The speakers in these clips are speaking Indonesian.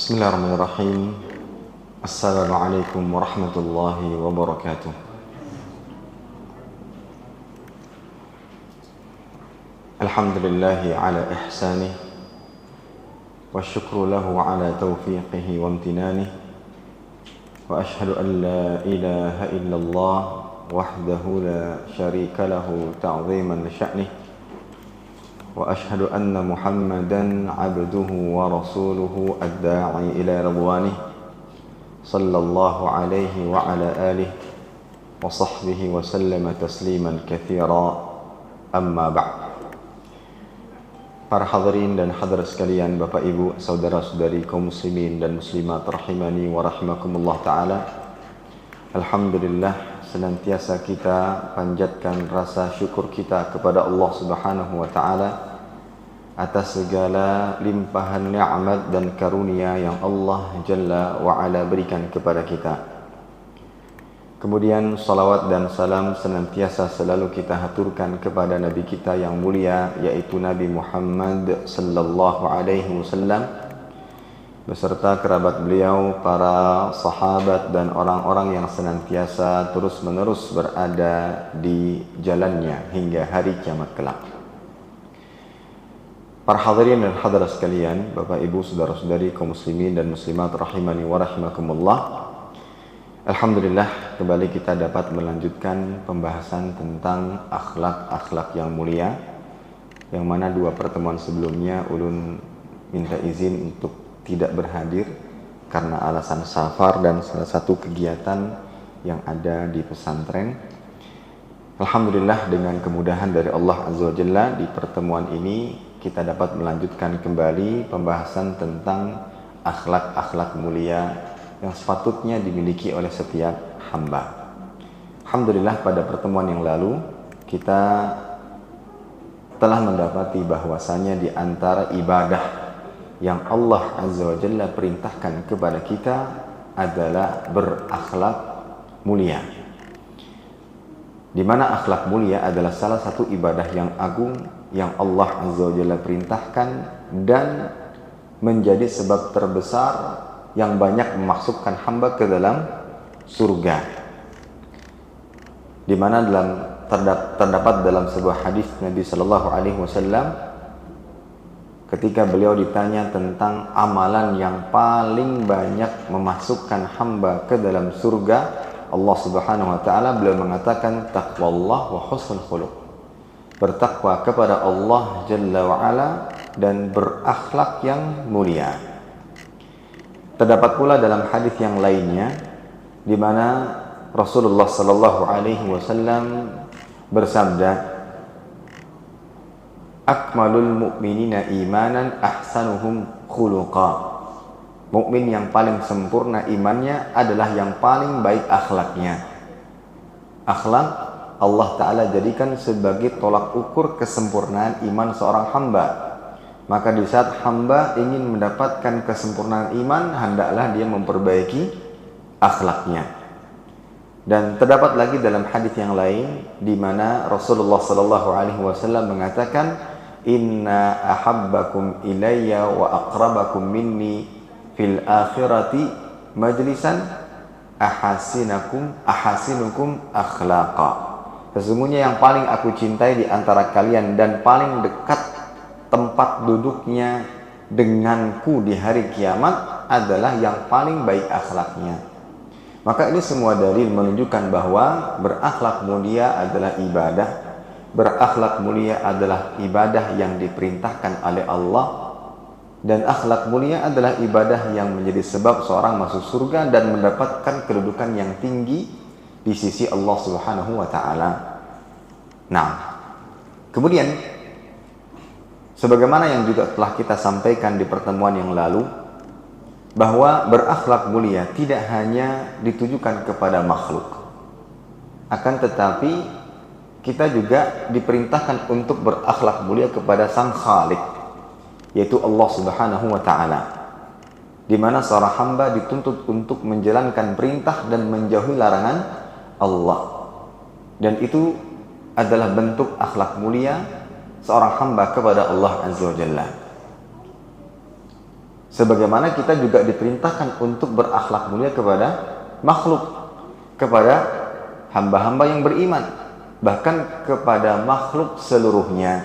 Bismillahirrahmanirrahim. Assalamualaikum warahmatullahi wabarakatuh. Alhamdulillahi ala ihsanih wa syukru lahu ala taufiqihi wa amtinanih. Wa ashhadu an la ilaha illallah wahdahu la syarika lahu ta'ziman li sya'nih. Wa ashhadu anna Muhammadan abduhu wa rasuluhu ad-da'i ila ridwanih sallallahu alaihi wa ala alihi wa sahbihi wa sallama tasliman katsira, amma ba'd. Para hadirin dan hadirat sekalian, Bapak Ibu, saudara-saudari kaum muslimin dan muslimat rahimani wa rahimakumullah taala. Alhamdulillah, senantiasa kita panjatkan rasa syukur kita kepada Allah Subhanahu wa taala atas segala limpahan nikmat dan karunia yang Allah Jalla wa Ala berikan kepada kita. Kemudian salawat dan salam senantiasa selalu kita haturkan kepada Nabi kita yang mulia, yaitu Nabi Muhammad sallallahu alaihi wasallam beserta kerabat beliau, para sahabat dan orang-orang yang senantiasa terus-menerus berada di jalannya hingga hari kiamat kelak. Para hadirin dan hadirat sekalian, Bapak Ibu, saudara-saudari kaum muslimin dan muslimat rahimani wa rahimakumullah. Alhamdulillah, kembali kita dapat melanjutkan pembahasan tentang akhlak-akhlak yang mulia, yang mana dua pertemuan sebelumnya ulun minta izin untuk tidak berhadir karena alasan safar dan salah satu kegiatan yang ada di pesantren. Alhamdulillah, dengan kemudahan dari Allah Azza wa Jalla, di pertemuan ini kita dapat melanjutkan kembali pembahasan tentang akhlak-akhlak mulia yang sepatutnya dimiliki oleh setiap hamba. Alhamdulillah, pada pertemuan yang lalu kita telah mendapati bahwasanya di antara ibadah yang Allah Azza wa Jalla perintahkan kepada kita adalah berakhlak mulia, di mana akhlak mulia adalah salah satu ibadah yang agung yang Allah Azza wa Jalla perintahkan dan menjadi sebab terbesar yang banyak memasukkan hamba ke dalam surga, di mana terdapat dalam sebuah hadis Nabi Sallallahu Alaihi Wasallam ketika beliau ditanya tentang amalan yang paling banyak memasukkan hamba ke dalam surga Allah Subhanahu Wa Taala, beliau mengatakan taqwallah wa husnul khuluq, bertakwa kepada Allah Jalla wa Ala dan berakhlak yang mulia. Terdapat pula dalam hadis yang lainnya di mana Rasulullah sallallahu alaihi wasallam bersabda, akmalul mu'minina imanan ahsanuhum khuluqa. Mukmin yang paling sempurna imannya adalah yang paling baik akhlaknya. Akhlak Allah Ta'ala jadikan sebagai tolak ukur kesempurnaan iman seorang hamba. Maka di saat hamba ingin mendapatkan kesempurnaan iman, hendaklah dia memperbaiki akhlaknya. Dan terdapat lagi dalam hadis yang lain di mana Rasulullah sallallahu alaihi wasallam mengatakan, inna ahabbakum ilayya wa aqrabakum minni fil akhirati majlisan ahasinukum akhlaqa. Sesungguhnya yang paling aku cintai di antara kalian dan paling dekat tempat duduknya denganku di hari kiamat adalah yang paling baik akhlaknya. Maka ini semua dalil menunjukkan bahwa berakhlak mulia adalah ibadah. Berakhlak mulia adalah ibadah yang diperintahkan oleh Allah, dan akhlak mulia adalah ibadah yang menjadi sebab seorang masuk surga dan mendapatkan kedudukan yang tinggi di sisi Allah Subhanahu wa taala. Nah, kemudian sebagaimana yang juga telah kita sampaikan di pertemuan yang lalu, bahwa berakhlak mulia tidak hanya ditujukan kepada makhluk, akan tetapi kita juga diperintahkan untuk berakhlak mulia kepada Sang Khalik, yaitu Allah Subhanahu wa taala, di mana seorang hamba dituntut untuk menjalankan perintah dan menjauhi larangan Allah. Dan itu adalah bentuk akhlak mulia seorang hamba kepada Allah Azza wa Jalla. Sebagaimana kita juga diperintahkan untuk berakhlak mulia kepada makhluk, kepada hamba-hamba yang beriman, bahkan kepada makhluk seluruhnya.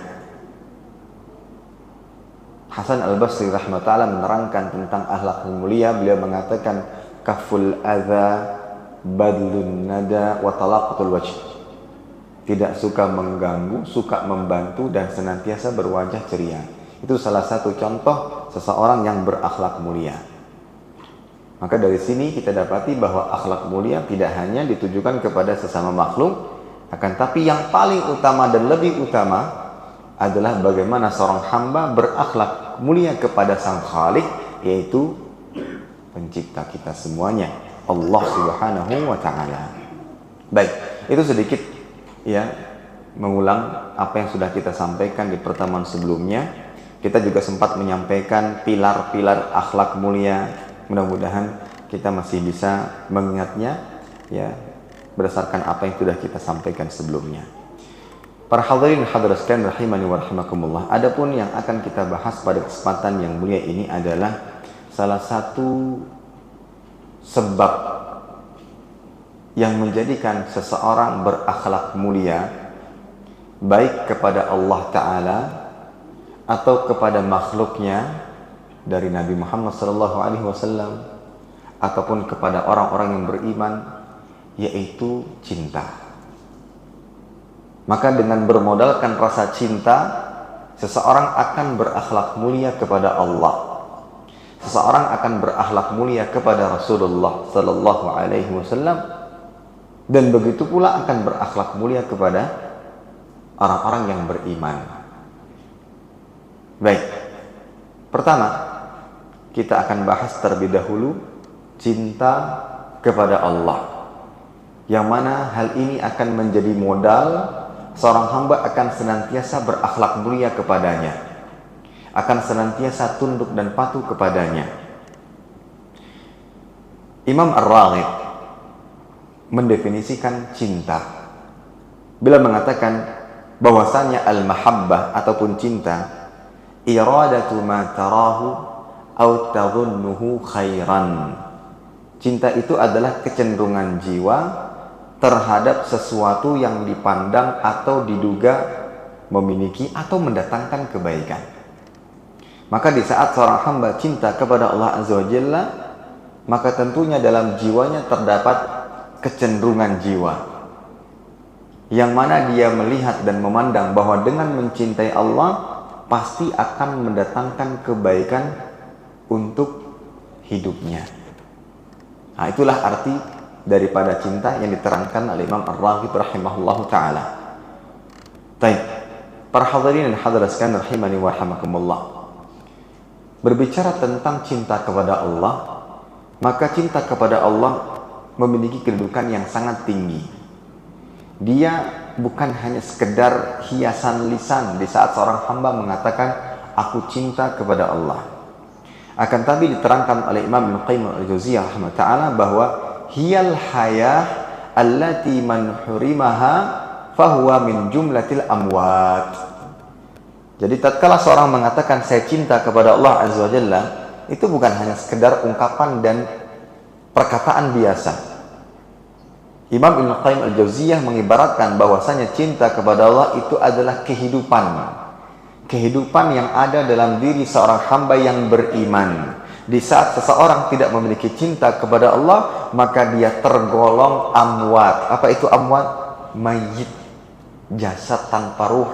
Hasan al-Basri rahimahullah menerangkan tentang akhlak mulia. Beliau mengatakan kaful adza, badlun nada, wa talaqatul wajh. Tidak suka mengganggu, suka membantu, dan senantiasa berwajah ceria. Itu salah satu contoh seseorang yang berakhlak mulia. Maka dari sini kita dapati bahwa akhlak mulia tidak hanya ditujukan kepada sesama makhluk, akan tapi yang paling utama dan lebih utama adalah bagaimana seorang hamba berakhlak mulia kepada Sang Khalik, yaitu pencipta kita semuanya, Allah Subhanahu wa Ta'ala. Baik, itu sedikit ya mengulang apa yang sudah kita sampaikan di pertemuan sebelumnya. Kita juga sempat menyampaikan pilar-pilar akhlak mulia. Mudah-mudahan kita masih bisa mengingatnya ya berdasarkan apa yang sudah kita sampaikan sebelumnya. Para hadirin hadirat sekalian rahimani wa rahimakumullah. Adapun yang akan kita bahas pada kesempatan yang mulia ini adalah salah satu sebab yang menjadikan seseorang berakhlak mulia baik kepada Allah Ta'ala atau kepada makhluknya dari Nabi Muhammad SAW ataupun kepada orang-orang yang beriman, yaitu cinta. Maka dengan bermodalkan rasa cinta, seseorang akan berakhlak mulia kepada Allah. Seseorang akan berakhlak mulia kepada Rasulullah SAW, dan begitu pula akan berakhlak mulia kepada orang-orang yang beriman. Baik, pertama kita akan bahas terlebih dahulu cinta kepada Allah, yang mana hal ini akan menjadi modal seorang hamba akan senantiasa berakhlak mulia kepadanya, akan senantiasa tunduk dan patuh kepadanya. Imam Ar-Raghib mendefinisikan cinta. Beliau mengatakan bahwasanya al-mahabbah ataupun cinta iradatu ma tarahu au tadhunnuhu khairan. Cinta itu adalah kecenderungan jiwa terhadap sesuatu yang dipandang atau diduga memiliki atau mendatangkan kebaikan. Maka di saat seorang hamba cinta kepada Allah Azza wa Jalla, maka tentunya dalam jiwanya terdapat kecenderungan jiwa, yang mana dia melihat dan memandang bahwa dengan mencintai Allah pasti akan mendatangkan kebaikan untuk hidupnya. Nah, itulah arti daripada cinta yang diterangkan oleh Imam Ar-Raghib rahimahullahu ta'ala. Baik, para hadirin dan hadirat sekalian rahimani wa rahimakumullah. Berbicara tentang cinta kepada Allah, maka cinta kepada Allah memiliki kedudukan yang sangat tinggi. Dia bukan hanya sekedar hiasan lisan di saat seorang hamba mengatakan aku cinta kepada Allah. Akan tapi diterangkan oleh Imam Ibnu Qayyim al-Jauziyah rahimahullah bahwa hiyal hayah allati man hurimaha fahuwa min jumlatil amwat. Jadi tatkala seorang mengatakan saya cinta kepada Allah Azza wa Jalla, itu bukan hanya sekedar ungkapan dan perkataan biasa. Imam Ibnu Qayyim al-Jauziyah mengibaratkan bahwasanya cinta kepada Allah itu adalah kehidupan. Kehidupan yang ada dalam diri seorang hamba yang beriman. Di saat seseorang tidak memiliki cinta kepada Allah, maka dia tergolong amwat. Apa itu amwat? Mayit, jasad tanpa ruh.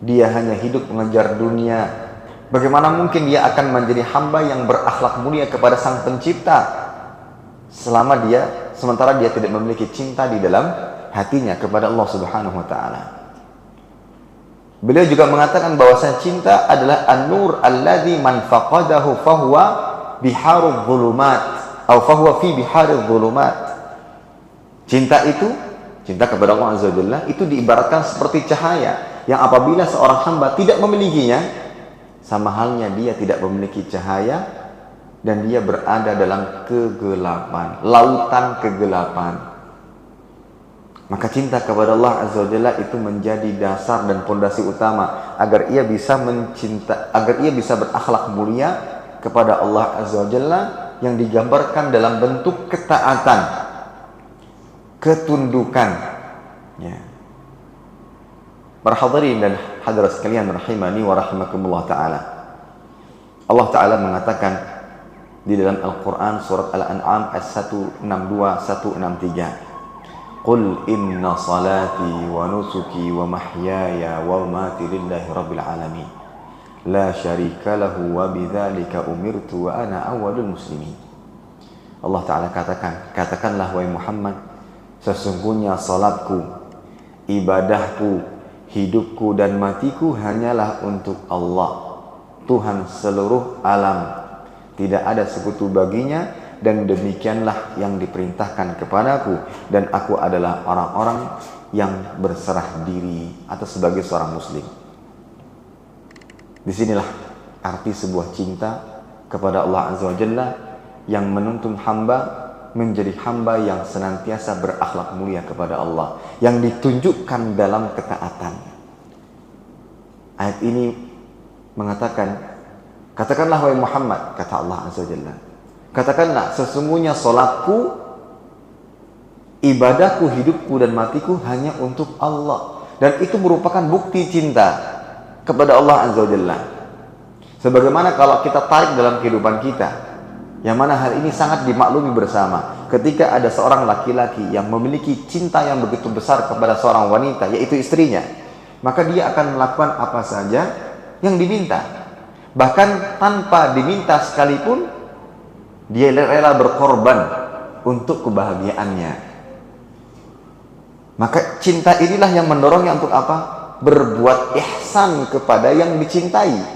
Dia hanya hidup mengejar dunia. Bagaimana mungkin dia akan menjadi hamba yang berakhlak mulia kepada Sang Pencipta sementara dia tidak memiliki cinta di dalam hatinya kepada Allah Subhanahu wa ta'ala. Beliau juga mengatakan bahwasanya cinta adalah an-nur alladzi man faqadahu fahuwa biharudz dhulumat atau fahuwa fi biharudz dhulumat. Cinta kepada Allah Azza wa Jalla itu diibaratkan seperti cahaya yang apabila seorang hamba tidak memilikinya, sama halnya dia tidak memiliki cahaya dan dia berada dalam kegelapan, lautan kegelapan. Maka cinta kepada Allah Azza wa Jalla itu menjadi dasar dan pondasi utama agar ia bisa berakhlak mulia kepada Allah Azza wa Jalla yang digambarkan dalam bentuk ketaatan, ketundukan. Ya. Para hadirin dan hadirat sekalian rahimani wa rahimakumullah ta'ala. Allah Ta'ala mengatakan di dalam Al-Quran surat Al-An'am ayat 162-163. Qul inna salati wa nusuki wa mahyaya wa mamati lillahi rabbil alamin. La syarika lahu wa bidzalika umirtu wa ana awwalul muslimin. Allah Ta'ala katakanlah wahai Muhammad, sesungguhnya salatku, ibadahku, hidupku dan matiku hanyalah untuk Allah, Tuhan seluruh alam. Tidak ada sekutu baginya, dan demikianlah yang diperintahkan kepadaku, dan aku adalah orang-orang yang berserah diri atau sebagai seorang muslim. Disinilah arti sebuah cinta kepada Allah Azza wa Jalla yang menuntun hamba menjadi hamba yang senantiasa berakhlak mulia kepada Allah, yang ditunjukkan dalam ketaatan. Ayat ini mengatakan, katakanlah wahai Muhammad, kata Allah Azza wa Jalla, katakanlah sesungguhnya salatku, ibadahku, hidupku dan matiku hanya untuk Allah. Dan itu merupakan bukti cinta kepada Allah Azza wa Jalla. Sebagaimana kalau kita tarik dalam kehidupan kita, yang mana hal ini sangat dimaklumi bersama, ketika ada seorang laki-laki yang memiliki cinta yang begitu besar kepada seorang wanita, yaitu istrinya, maka dia akan melakukan apa saja yang diminta. Bahkan tanpa diminta sekalipun, dia rela berkorban untuk kebahagiaannya. Maka cinta inilah yang mendorongnya untuk apa? Berbuat ihsan kepada yang dicintai.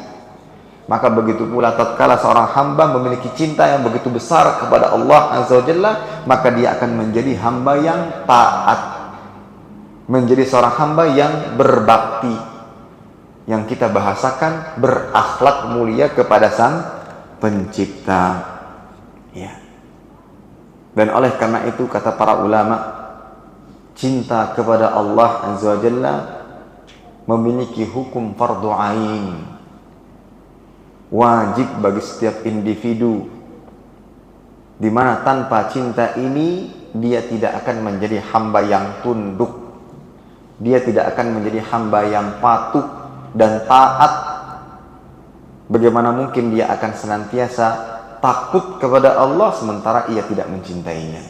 Maka begitu pula tatkala seorang hamba memiliki cinta yang begitu besar kepada Allah Azza wa Jalla, maka dia akan menjadi hamba yang taat, menjadi seorang hamba yang berbakti, yang kita bahasakan berakhlak mulia kepada Sang Pencipta. Ya. Dan oleh karena itu kata para ulama, cinta kepada Allah Azza wa Jalla memiliki hukum fardu ain, wajib bagi setiap individu, di mana tanpa cinta ini dia tidak akan menjadi hamba yang tunduk, dia tidak akan menjadi hamba yang patuh dan taat. Bagaimana mungkin dia akan senantiasa takut kepada Allah sementara ia tidak mencintainya?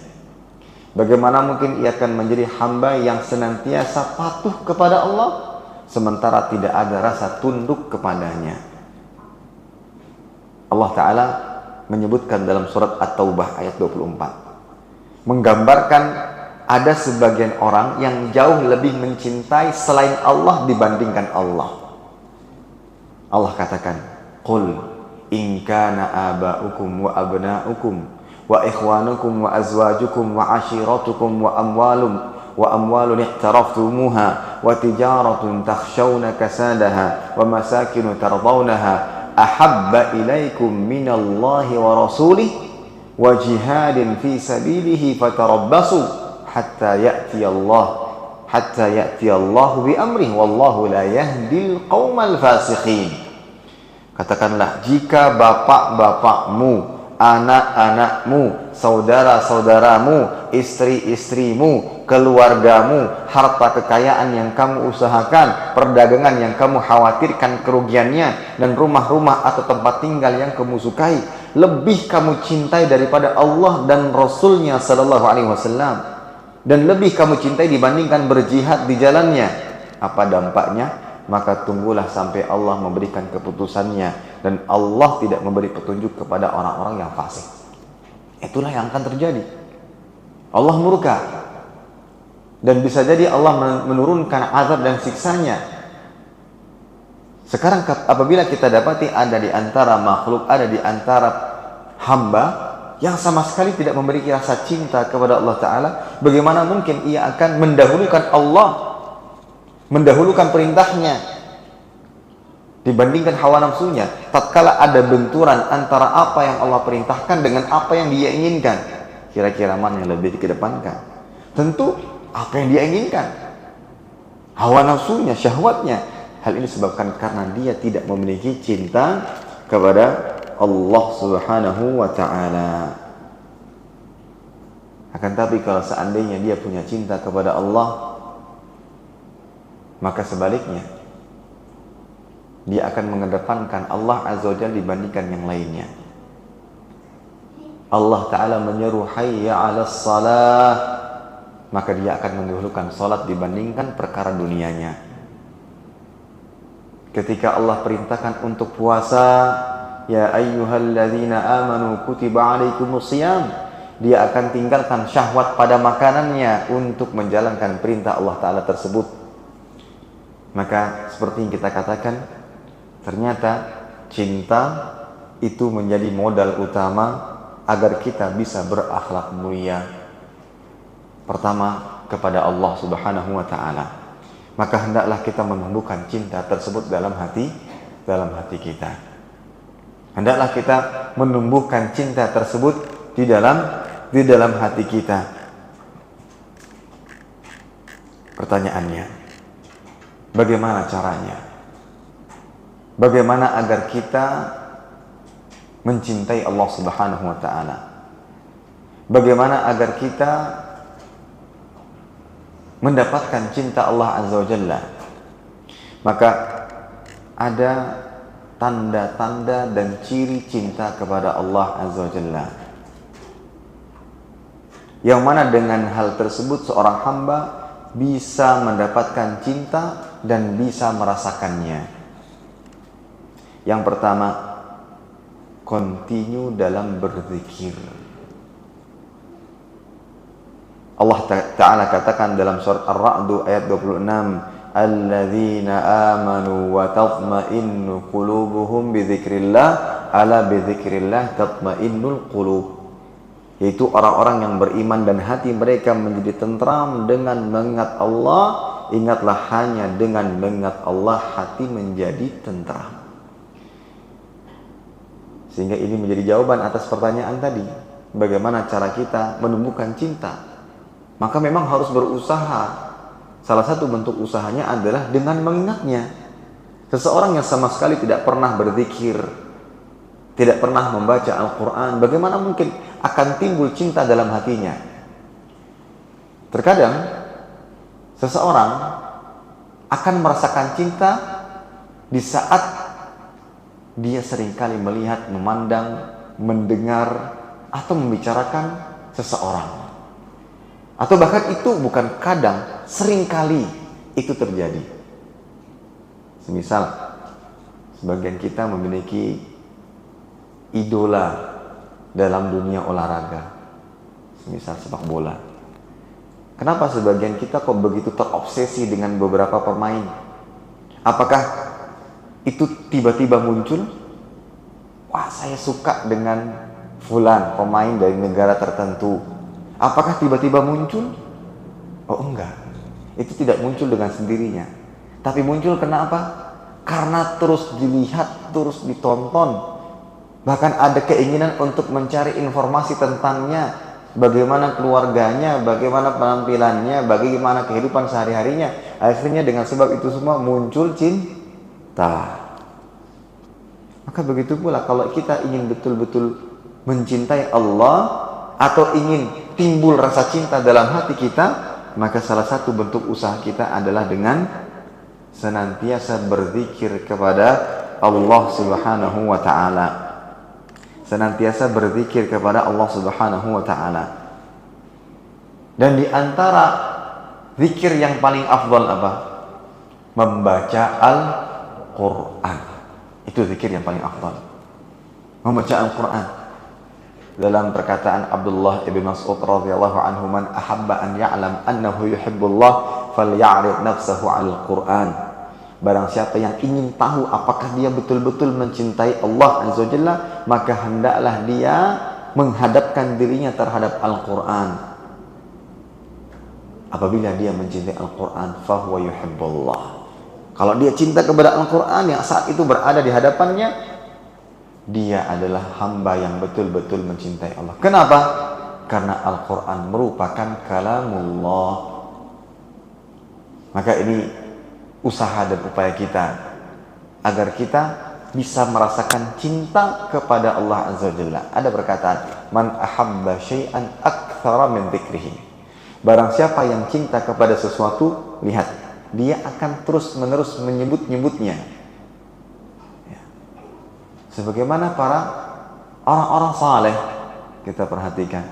Bagaimana mungkin ia akan menjadi hamba yang senantiasa patuh kepada Allah sementara tidak ada rasa tunduk kepadanya? Allah Ta'ala menyebutkan dalam surat At-Taubah ayat 24, menggambarkan ada sebagian orang yang jauh lebih mencintai selain Allah dibandingkan Allah. Allah katakan, Qul in kana aba'ukum wa abna'ukum wa ikhwanukum wa azwajukum wa ashiratukum wa amwalun ihtaraftumuha wa tijaratun takhshawna kasadaha wa masakinu tardawnaha ahabba ilaikum minallahi wa rasulih wa jihadin fi sabilihi fatarabbasu hatta ya'ti Allah bi amrih wallahu la yahdil qaumal fasiqin. Katakanlah, jika bapak-bapakmu, anak-anakmu, saudara-saudaramu, istri-istrimu, keluargamu, harta kekayaan yang kamu usahakan, perdagangan yang kamu khawatirkan kerugiannya, dan rumah-rumah atau tempat tinggal yang kamu sukai, lebih kamu cintai daripada Allah dan Rasulnya Sallallahu Alaihi Wasallam, dan lebih kamu cintai dibandingkan berjihad di jalannya, apa dampaknya? Maka tunggulah sampai Allah memberikan keputusannya, dan Allah tidak memberi petunjuk kepada orang-orang yang fasik. Itulah yang akan terjadi. Allah murka, dan bisa jadi Allah menurunkan azab dan siksanya. Sekarang apabila kita dapati ada di antara makhluk, ada di antara hamba yang sama sekali tidak memiliki rasa cinta kepada Allah Ta'ala, bagaimana mungkin ia akan mendahulukan Allah, mendahulukan perintahnya dibandingkan hawa nafsunya? Tatkala ada benturan antara apa yang Allah perintahkan dengan apa yang dia inginkan, kira-kira mana yang lebih dikedepankan? Tentu apa yang dia inginkan, hawa nafsunya, syahwatnya. Hal ini disebabkan karena dia tidak memiliki cinta kepada Allah Subhanahu wa ta'ala. Akan tapi kalau seandainya dia punya cinta kepada Allah, maka sebaliknya dia akan mengedepankan Allah Azza wa Jalla dibandingkan yang lainnya. Allah Ta'ala menyeru hayya 'alas salah, maka dia akan mendahulukan salat dibandingkan perkara dunianya. Ketika Allah perintahkan untuk puasa, ya ayyuhalladzina amanu kutiba 'alaikumus shiyam, dia akan tinggalkan syahwat pada makanannya untuk menjalankan perintah Allah Ta'ala tersebut. Maka seperti yang kita katakan, ternyata cinta itu menjadi modal utama agar kita bisa berakhlak mulia. Pertama, kepada Allah Subhanahu wa ta'ala. Maka hendaklah kita menumbuhkan cinta tersebut dalam hati kita. Hendaklah kita menumbuhkan cinta tersebut di dalam hati kita. Pertanyaannya, bagaimana caranya? Bagaimana agar kita mencintai Allah Subhanahu wa ta'ala? Bagaimana agar kita mendapatkan cinta Allah Azza wa Jalla? Maka ada tanda-tanda dan ciri cinta kepada Allah Azza wa Jalla, yang mana dengan hal tersebut seorang hamba bisa mendapatkan cinta dan bisa merasakannya. Yang pertama, continue dalam berzikir. Allah Ta'ala katakan dalam surat Ar-Ra'd ayat 26, alladzina amanu wa tatma'innu qulubuhum bidzikrillah, ala bidzikrillah tatma'innul qulub. Yaitu orang-orang yang beriman dan hati mereka menjadi tentram dengan mengingat Allah. Ingatlah, hanya dengan mengingat Allah hati menjadi tentram. Sehingga ini menjadi jawaban atas pertanyaan tadi, bagaimana cara kita menumbuhkan cinta? Maka memang harus berusaha. Salah satu bentuk usahanya adalah dengan mengingatnya. Seseorang yang sama sekali tidak pernah berzikir, tidak pernah membaca Al-Quran, bagaimana mungkin akan timbul cinta dalam hatinya? Terkadang seseorang akan merasakan cinta di saat dia seringkali melihat, memandang, mendengar, atau membicarakan seseorang. Atau bahkan itu bukan kadang, seringkali itu terjadi. Semisal, sebagian kita memiliki idola dalam dunia olahraga, semisal sepak bola. Kenapa sebagian kita kok begitu terobsesi dengan beberapa pemain? Apakah itu tiba-tiba muncul, wah saya suka dengan fulan, pemain dari negara tertentu? Apakah tiba-tiba muncul? Oh enggak, itu tidak muncul dengan sendirinya. Tapi muncul kenapa? Karena terus dilihat, terus ditonton. Bahkan ada keinginan untuk mencari informasi tentangnya, bagaimana keluarganya, bagaimana penampilannya, bagaimana kehidupan sehari-harinya. Akhirnya dengan sebab itu semua muncul cinta. Maka begitu pula kalau kita ingin betul-betul mencintai Allah atau ingin timbul rasa cinta dalam hati kita, maka salah satu bentuk usaha kita adalah dengan senantiasa berzikir kepada Allah Subhanahu wa ta'ala. Senantiasa berzikir kepada Allah Subhanahu wa ta'ala. Dan di antara zikir yang paling afdal apa? Membaca Al-Quran. Itu zikir yang paling afdal. Membaca Al-Quran. Dalam perkataan Abdullah ibn Mas'ud radhiyallahu anhu, man ahabba an ya'lam annahu yuhibbullah falya'rid nafsahu 'alal Qur'an. Barang siapa yang ingin tahu apakah dia betul-betul mencintai Allah Azza wa Jalla, maka hendaklah dia menghadapkan dirinya terhadap Al-Quran. Apabila dia mencintai Al-Quran, fahuwa yuhibbullah. Kalau dia cinta kepada Al-Quran yang saat itu berada di hadapannya, dia adalah hamba yang betul-betul mencintai Allah. Kenapa? Karena Al-Quran merupakan kalamullah. Maka ini usaha dan upaya kita agar kita bisa merasakan cinta kepada Allah Azza wa Jalla. Ada perkataan, man ahabba syai'an aktsara min dzikrihi. Barang siapa yang cinta kepada sesuatu, lihat, dia akan terus-menerus menyebut-nyebutnya. Ya. Sebagaimana para orang-orang saleh, kita perhatikan,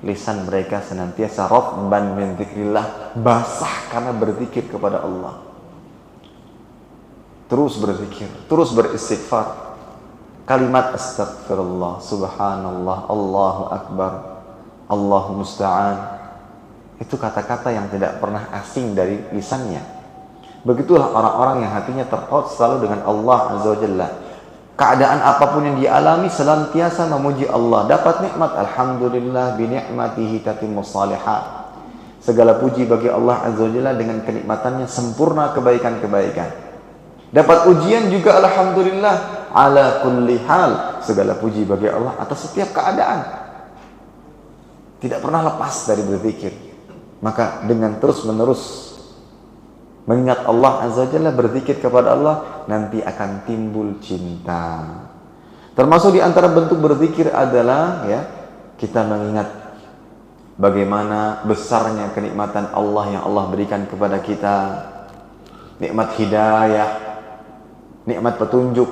lisan mereka senantiasa rabban min dzikrillah, basah karena berzikir kepada Allah. Terus berzikir, terus beristighfar. Kalimat astagfirullah, subhanallah, Allahu akbar, Allahu musta'an. Itu kata-kata yang tidak pernah asing dari lisannya. Begitulah orang-orang yang hatinya terpaut selalu dengan Allah Azza wa Jalla. Keadaan apapun yang dialami senantiasa memuji Allah. Dapat nikmat, alhamdulillah bi ni'matihi tatimmus shalihat. Segala puji bagi Allah Azza wa Jalla, dengan kenikmatannya sempurna kebaikan-kebaikan. Dapat ujian juga, alhamdulillah ala kulli hal. Segala puji bagi Allah atas setiap keadaan. Tidak pernah lepas dari berzikir. Maka dengan terus-menerus mengingat Allah Azza wa Jalla, berzikir kepada Allah, nanti akan timbul cinta. Termasuk di antara bentuk berzikir adalah ya, kita mengingat bagaimana besarnya kenikmatan Allah yang Allah berikan kepada kita. Nikmat hidayah, nikmat petunjuk,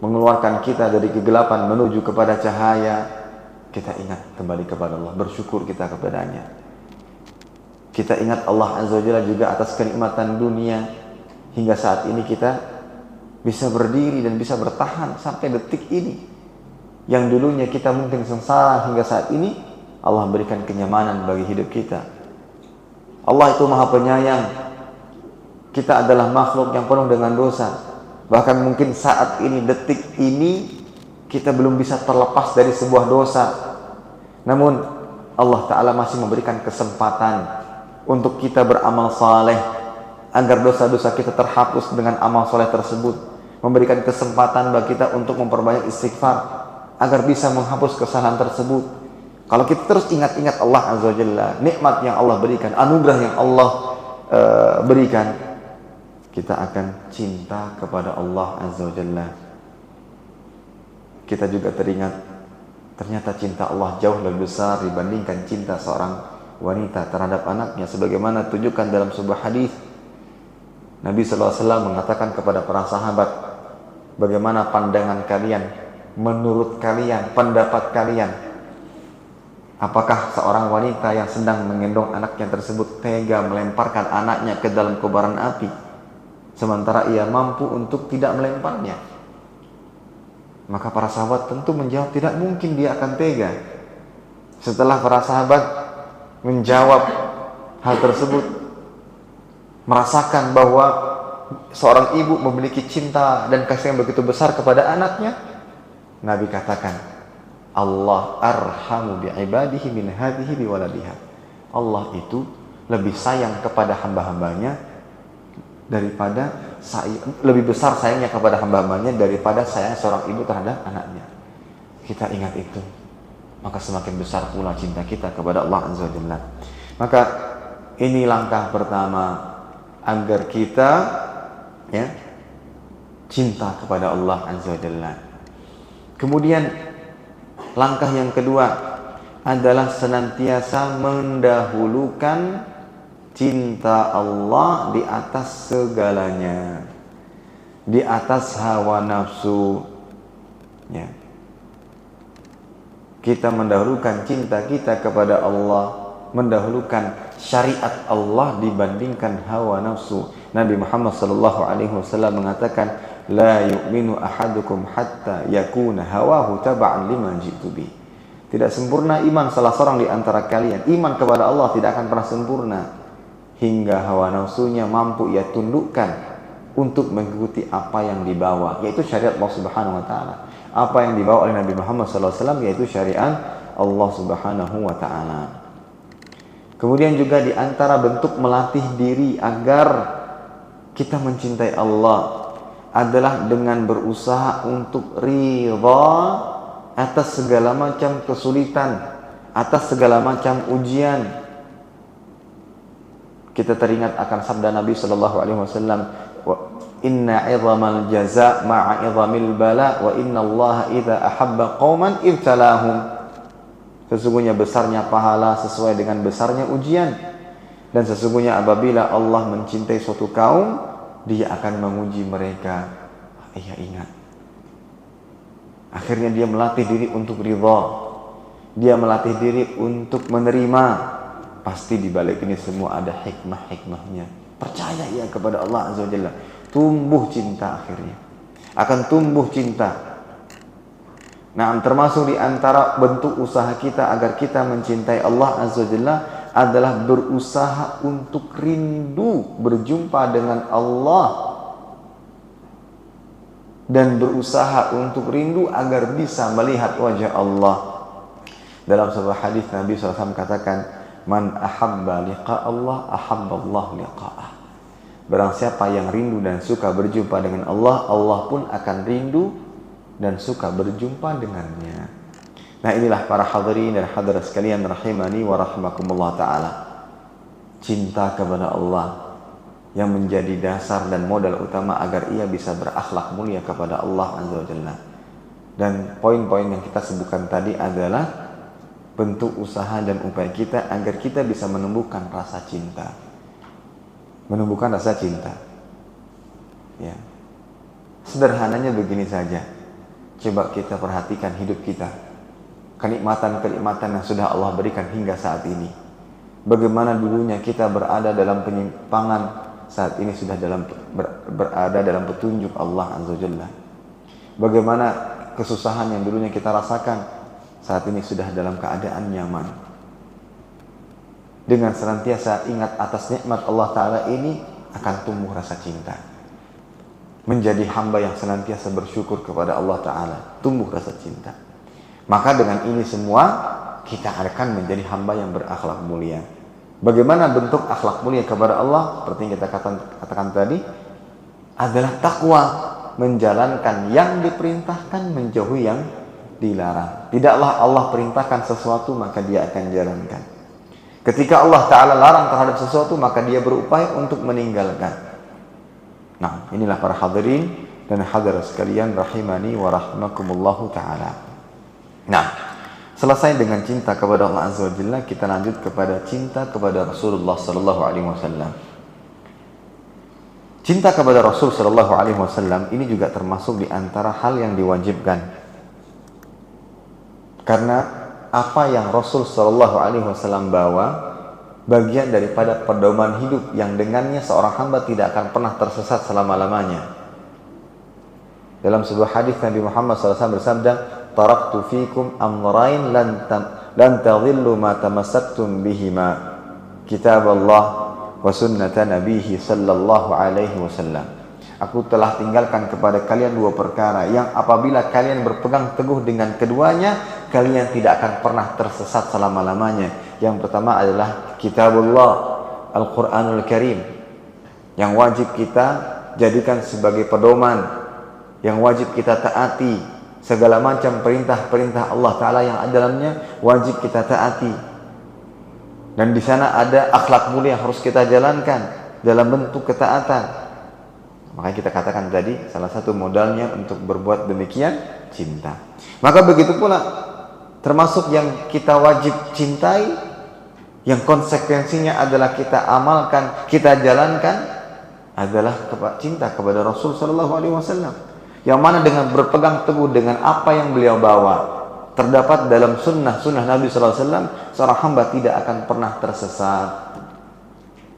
mengeluarkan kita dari kegelapan menuju kepada cahaya. Kita ingat kembali kepada Allah, bersyukur kita kepadanya. Kita ingat Allah Azza wa Jalla juga atas kenikmatan dunia. Hingga saat ini kita bisa berdiri dan bisa bertahan sampai detik ini. Yang dulunya kita mungkin sengsara, hingga saat ini Allah berikan kenyamanan bagi hidup kita. Allah itu Maha Penyayang. Kita adalah makhluk yang penuh dengan dosa. Bahkan mungkin saat ini, detik ini, kita belum bisa terlepas dari sebuah dosa. Namun Allah Ta'ala masih memberikan kesempatan untuk kita beramal saleh, agar dosa-dosa kita terhapus dengan amal saleh tersebut. Memberikan kesempatan bagi kita untuk memperbanyak istighfar, agar bisa menghapus kesalahan tersebut. Kalau kita terus ingat-ingat Allah Azza wa Jalla, nikmat yang Allah berikan, anugerah yang Allah berikan, kita akan cinta kepada Allah Azza wa Jalla. Kita juga teringat, ternyata cinta Allah jauh lebih besar dibandingkan cinta seorang wanita terhadap anaknya. Sebagaimana tunjukkan dalam sebuah hadis, Nabi SAW mengatakan kepada para sahabat, bagaimana pandangan kalian, menurut kalian, pendapat kalian, apakah seorang wanita yang sedang menggendong anaknya tersebut tega melemparkan anaknya ke dalam kobaran api, sementara ia mampu untuk tidak melemparnya? Maka para sahabat tentu menjawab, tidak mungkin dia akan tega. Setelah para sahabat menjawab hal tersebut, merasakan bahwa seorang ibu memiliki cinta dan kasih yang begitu besar kepada anaknya, Nabi katakan, Allah arhamu bi'ibadihi min hadhihi biwaladiha. Allah itu lebih sayang kepada hamba-hambanya daripada lebih besar sayangnya kepada hamba-hambanya daripada sayang seorang ibu terhadap anaknya. Kita ingat itu, maka semakin besar pula cinta kita kepada Allah Azza wa Jalla. Maka ini langkah pertama agar kita ya cinta kepada Allah Azza wa Jalla. Kemudian langkah yang kedua adalah senantiasa mendahulukan cinta Allah di atas segalanya, di atas hawa nafsu ya. Kita mendahulukan cinta kita kepada Allah, mendahulukan syariat Allah dibandingkan hawa nafsu. Nabi Muhammad SAW mengatakan, la yu'minu ahadukum hatta yakuna hawahu taba'an liman ji'tu bi. Tidak sempurna iman salah seorang di antara kalian. Iman kepada Allah tidak akan pernah sempurna hingga hawa nafsunya mampu ia tundukkan untuk mengikuti apa yang dibawa, yaitu syariat Allah Subhanahu wa taala. Apa yang dibawa oleh Nabi Muhammad SAW, yaitu syariat Allah Subhanahu wa taala. Kemudian juga di antara bentuk melatih diri agar kita mencintai Allah adalah dengan berusaha untuk ridha atas segala macam kesulitan, atas segala macam ujian. Kita teringat akan sabda Nabi SAW, Inna 'idhamal jaza' ma'a 'idhamil bala wa inna Allah idza ahabba qauman ibtalahum. Sesungguhnya besarnya pahala sesuai dengan besarnya ujian, dan sesungguhnya apabila Allah mencintai suatu kaum, Dia akan menguji mereka. Ia ingat. Akhirnya dia melatih diri untuk ridha. Dia melatih diri untuk menerima. Pasti di balik ini semua ada hikmah-hikmahnya. Percaya ia kepada Allah Azza wa Jalla. Tumbuh cinta akhirnya. Akan tumbuh cinta. Nah, termasuk di antara bentuk usaha kita agar kita mencintai Allah Azza wa Jalla adalah berusaha untuk rindu berjumpa dengan Allah, dan berusaha untuk rindu agar bisa melihat wajah Allah. Dalam sebuah hadis Nabi SAW katakan, "Man ahabba liqa Allah, ahabba Allah liqa'ah." Barang siapa yang rindu dan suka berjumpa dengan Allah, Allah pun akan rindu dan suka berjumpa dengannya. Nah, inilah para hadirin dan hadirat sekalian rahimani wa rahimakumullah ta'ala. Cinta kepada Allah yang menjadi dasar dan modal utama agar ia bisa berakhlak mulia kepada Allah Azza wa Jalla. Dan poin-poin yang kita sebutkan tadi adalah bentuk usaha dan upaya kita agar kita bisa menumbuhkan rasa cinta. Menumbuhkan rasa cinta. Ya. Sederhananya begini saja. Coba kita perhatikan hidup kita. Kenikmatan-kenikmatan yang sudah Allah berikan hingga saat ini. Bagaimana dulunya kita berada dalam penyimpangan, saat ini sudah berada dalam petunjuk Allah Azza wa Jalla. Bagaimana kesusahan yang dulunya kita rasakan, saat ini sudah dalam keadaan nyaman. Dengan senantiasa ingat atas nikmat Allah Ta'ala ini, akan tumbuh rasa cinta. Menjadi hamba yang senantiasa bersyukur kepada Allah Ta'ala. Tumbuh rasa cinta. Maka dengan ini semua, kita akan menjadi hamba yang berakhlak mulia. Bagaimana bentuk akhlak mulia kepada Allah? Seperti yang kita katakan tadi, adalah takwa. Menjalankan yang diperintahkan, menjauhi yang dilarang. Tidaklah Allah perintahkan sesuatu, maka Dia akan jalankan. Ketika Allah Ta'ala larang terhadap sesuatu, maka Dia berupaya untuk meninggalkan. Nah, inilah para hadirin dan hadirat sekalian rahimani wa rahimakumullahu ta'ala. Nah, selesai dengan cinta kepada Allah Azza wa Jalla, kita lanjut kepada cinta kepada Rasulullah sallallahu alaihi wasallam. Cinta kepada Rasul sallallahu alaihi wasallam ini juga termasuk di antara hal yang diwajibkan. Karena apa yang Rasul sallallahu alaihi wasallam bawa bagian daripada pedoman hidup yang dengannya seorang hamba tidak akan pernah tersesat selama-lamanya. Dalam sebuah hadis Nabi Muhammad SAW bersabda, "Taraktu fikum amrayn lan tadhillu ma tamassaktum bihima, kitaballah wa sunnata nabihi sallallahu alaihi wasallam." Aku telah tinggalkan kepada kalian dua perkara yang apabila kalian berpegang teguh dengan keduanya, kalian tidak akan pernah tersesat selama-lamanya. Yang pertama adalah kitabullah, Al-Quranul Karim, yang wajib kita jadikan sebagai pedoman, yang wajib kita taati. Segala macam perintah-perintah Allah Ta'ala yang ada dalamnya wajib kita taati. Dan di sana ada akhlak mulia yang harus kita jalankan dalam bentuk ketaatan. Makanya kita katakan tadi, salah satu modalnya untuk berbuat demikian, cinta. Maka begitu pula, termasuk yang kita wajib cintai, yang konsekuensinya adalah kita amalkan, kita jalankan, adalah cinta kepada Rasul sallallahu alaihi wasallam. Yang mana dengan berpegang teguh dengan apa yang beliau bawa, terdapat dalam sunnah Nabi sallallahu alaihi wasallam, seorang hamba tidak akan pernah tersesat.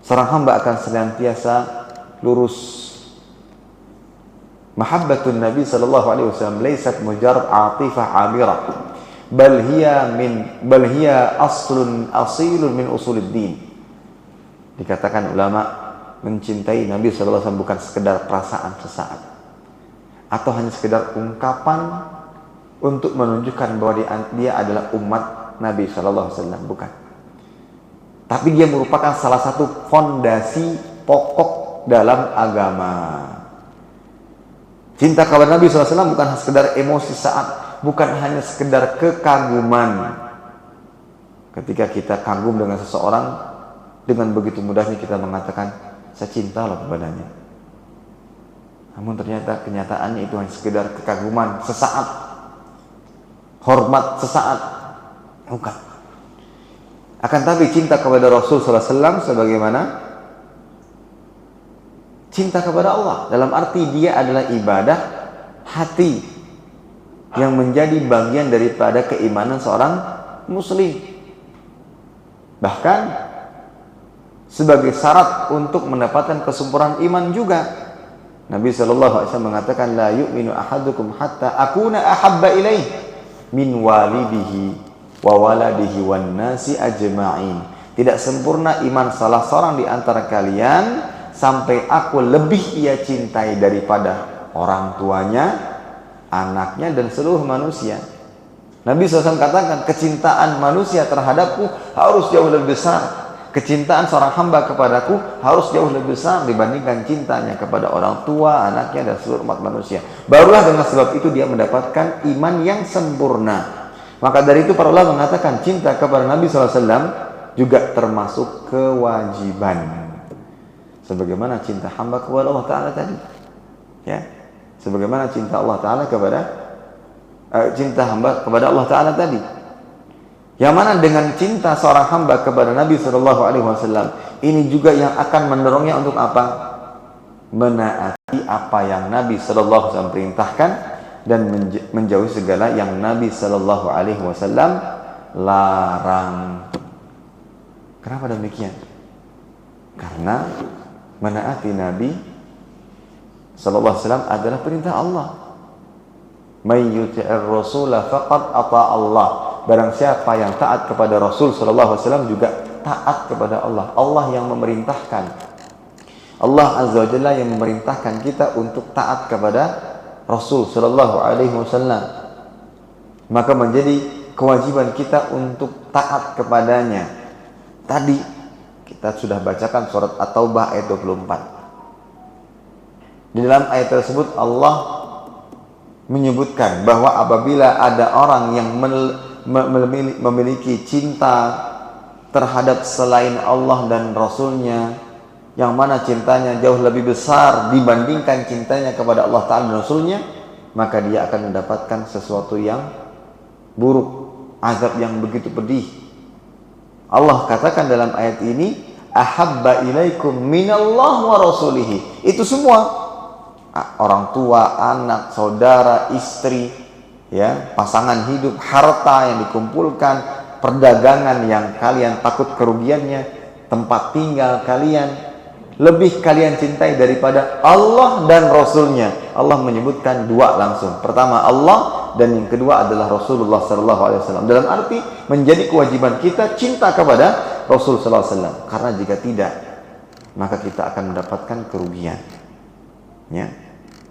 Seorang hamba akan senantiasa lurus. Mahabbatun Nabi sallallahu alaihi wasallam laysat mujarrad atifah amirah, bal hiya aslun asilun min usuluddin. Dikatakan ulama, mencintai Nabi sallallahu alaihi wasallam bukan sekedar perasaan sesaat atau hanya sekedar ungkapan untuk menunjukkan bahwa dia adalah umat Nabi sallallahu alaihi wasallam, bukan. Tapi dia merupakan salah satu fondasi pokok dalam agama. Cinta kepada Nabi SAW bukan sekedar emosi saat, bukan hanya sekedar kekaguman. Ketika kita kagum dengan seseorang, dengan begitu mudahnya kita mengatakan, saya cinta loh kepadanya. Namun ternyata kenyataannya itu hanya sekedar kekaguman sesaat, hormat sesaat. Bukan. Akan tapi cinta kepada Rasul sallallahu alaihi wasallam sebagaimana cinta kepada Allah, dalam arti dia adalah ibadah hati yang menjadi bagian daripada keimanan seorang muslim. Bahkan sebagai syarat untuk mendapatkan kesempurnaan iman juga. Nabi SAW mengatakan, la yu'minu ahadukum hatta akuna ahabba ilaih min walidihi wa waladihi wan nasi ajma'in. Tidak sempurna iman salah seorang di antara kalian sampai aku lebih ia cintai daripada orang tuanya, anaknya, dan seluruh manusia. Nabi SAW katakan, kecintaan manusia terhadapku harus jauh lebih besar. Kecintaan seorang hamba kepadaku harus jauh lebih besar dibandingkan cintanya kepada orang tua, anaknya, dan seluruh umat manusia. Barulah dengan sebab itu dia mendapatkan iman yang sempurna. Maka dari itu para ulama mengatakan cinta kepada Nabi SAW juga termasuk kewajiban. Sebagaimana cinta hamba kepada Allah Ta'ala tadi. Ya, sebagaimana cinta Allah Ta'ala cinta hamba kepada Allah Ta'ala tadi. Yang mana dengan cinta seorang hamba kepada Nabi SAW, ini juga yang akan mendorongnya untuk apa? Menaati apa yang Nabi SAW perintahkan dan menjauhi segala yang Nabi SAW larang. Kenapa demikian? Karena menaati Nabi SAW adalah perintah Allah. May yuti'ir rasula faqad ata Allah. Barang siapa yang taat kepada Rasul SAW juga taat kepada Allah. Allah yang memerintahkan. Allah Azza wa Jalla yang memerintahkan kita untuk taat kepada Rasul SAW. Maka menjadi kewajiban kita untuk taat kepadanya. Tadi kita sudah bacakan surat At-Taubah ayat 24. Di dalam ayat tersebut Allah menyebutkan bahwa apabila ada orang yang memiliki cinta terhadap selain Allah dan Rasulnya, yang mana cintanya jauh lebih besar dibandingkan cintanya kepada Allah Ta'ala dan Rasulnya, maka dia akan mendapatkan sesuatu yang buruk, azab yang begitu pedih. Allah katakan dalam ayat ini, ahabba ilaikum minallah wa rasulihi. Itu semua, orang tua, anak, saudara, istri, ya, pasangan hidup, harta yang dikumpulkan, perdagangan yang kalian takut kerugiannya, tempat tinggal kalian, lebih kalian cintai daripada Allah dan Rasulnya. Allah menyebutkan dua langsung. Pertama Allah, dan yang kedua adalah Rasulullah SAW. Dalam arti menjadi kewajiban kita cinta kepada Rasul SAW. Karena jika tidak, maka kita akan mendapatkan kerugian. Ya,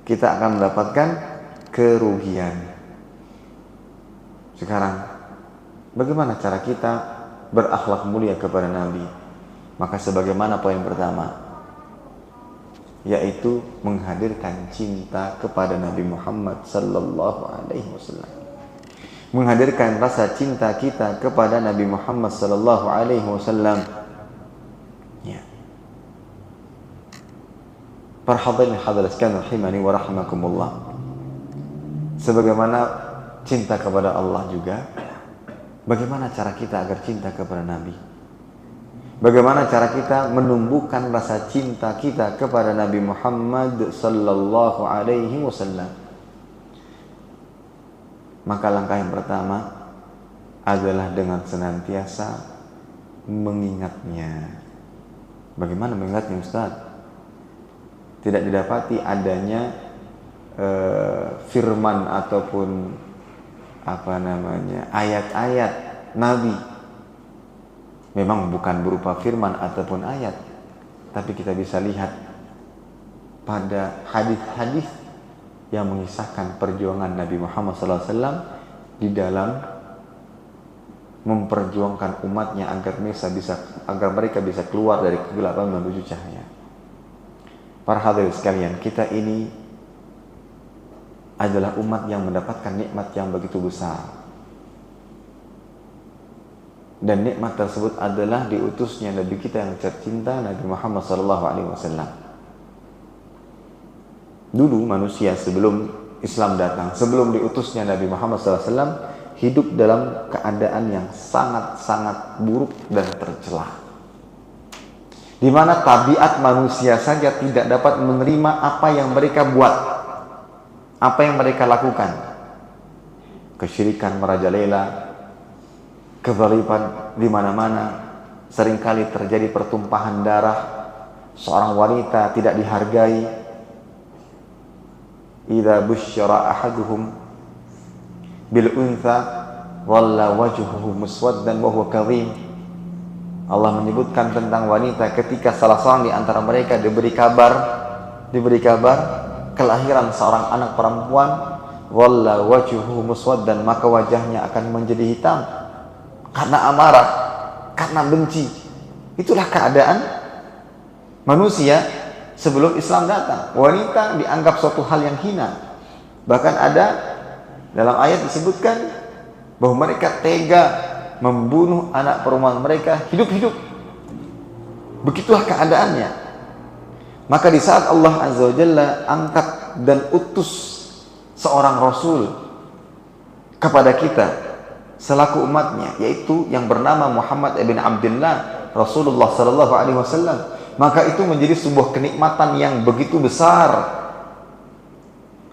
kita akan mendapatkan kerugian. Sekarang, bagaimana cara kita berakhlak mulia kepada Nabi? Maka sebagaimana poin pertama, yaitu menghadirkan cinta kepada Nabi Muhammad sallallahu alaihi wasallam. Menghadirkan rasa cinta kita kepada Nabi Muhammad sallallahu alaihi wasallam. Ya. Para hadirin hadirat sekalian rahimani wa rahimakumullah. Sebagaimana cinta kepada Allah juga, bagaimana cara kita agar cinta kepada Nabi? Bagaimana cara kita menumbuhkan rasa cinta kita kepada Nabi Muhammad sallallahu alaihi wasallam? Maka langkah yang pertama adalah dengan senantiasa mengingatnya. Bagaimana mengingatnya, Ustaz? Tidak didapati adanya firman ataupun ayat-ayat Nabi. Memang bukan berupa firman ataupun ayat, tapi kita bisa lihat pada hadis-hadis yang mengisahkan perjuangan Nabi Muhammad SAW di dalam memperjuangkan umatnya agar mereka bisa keluar dari kegelapan menuju cahaya. Para hadirin sekalian, kita ini adalah umat yang mendapatkan nikmat yang begitu besar. Dan nikmat tersebut adalah diutusnya Nabi kita yang tercinta, Nabi Muhammad SAW. Dulu manusia sebelum Islam datang, sebelum diutusnya Nabi Muhammad SAW, hidup dalam keadaan yang sangat-sangat buruk dan tercela, di mana tabiat manusia saja tidak dapat menerima apa yang mereka buat, apa yang mereka lakukan. Kesyirikan merajalela, kezaliman di mana-mana, seringkali terjadi pertumpahan darah, seorang wanita tidak dihargai. Idza busyira ahaduhum bil untha walla wajhuhu muswaddan wa huwa kadhim. Allah menyebutkan tentang wanita ketika salah seorang di antara mereka diberi kabar kelahiran seorang anak perempuan, walla wajhuhu muswaddan, maka wajahnya akan menjadi hitam karena amarah, karena benci. Itulah keadaan manusia sebelum Islam datang. Wanita dianggap suatu hal yang hina. Bahkan ada dalam ayat disebutkan bahwa mereka tega membunuh anak perempuan mereka hidup-hidup. Begitulah keadaannya. Maka di saat Allah Azza wa Jalla angkat dan utus seorang Rasul kepada kita selaku umatnya, yaitu yang bernama Muhammad ibn Abdullah, Rasulullah sallallahu alaihi wasallam, maka itu menjadi sebuah kenikmatan yang begitu besar.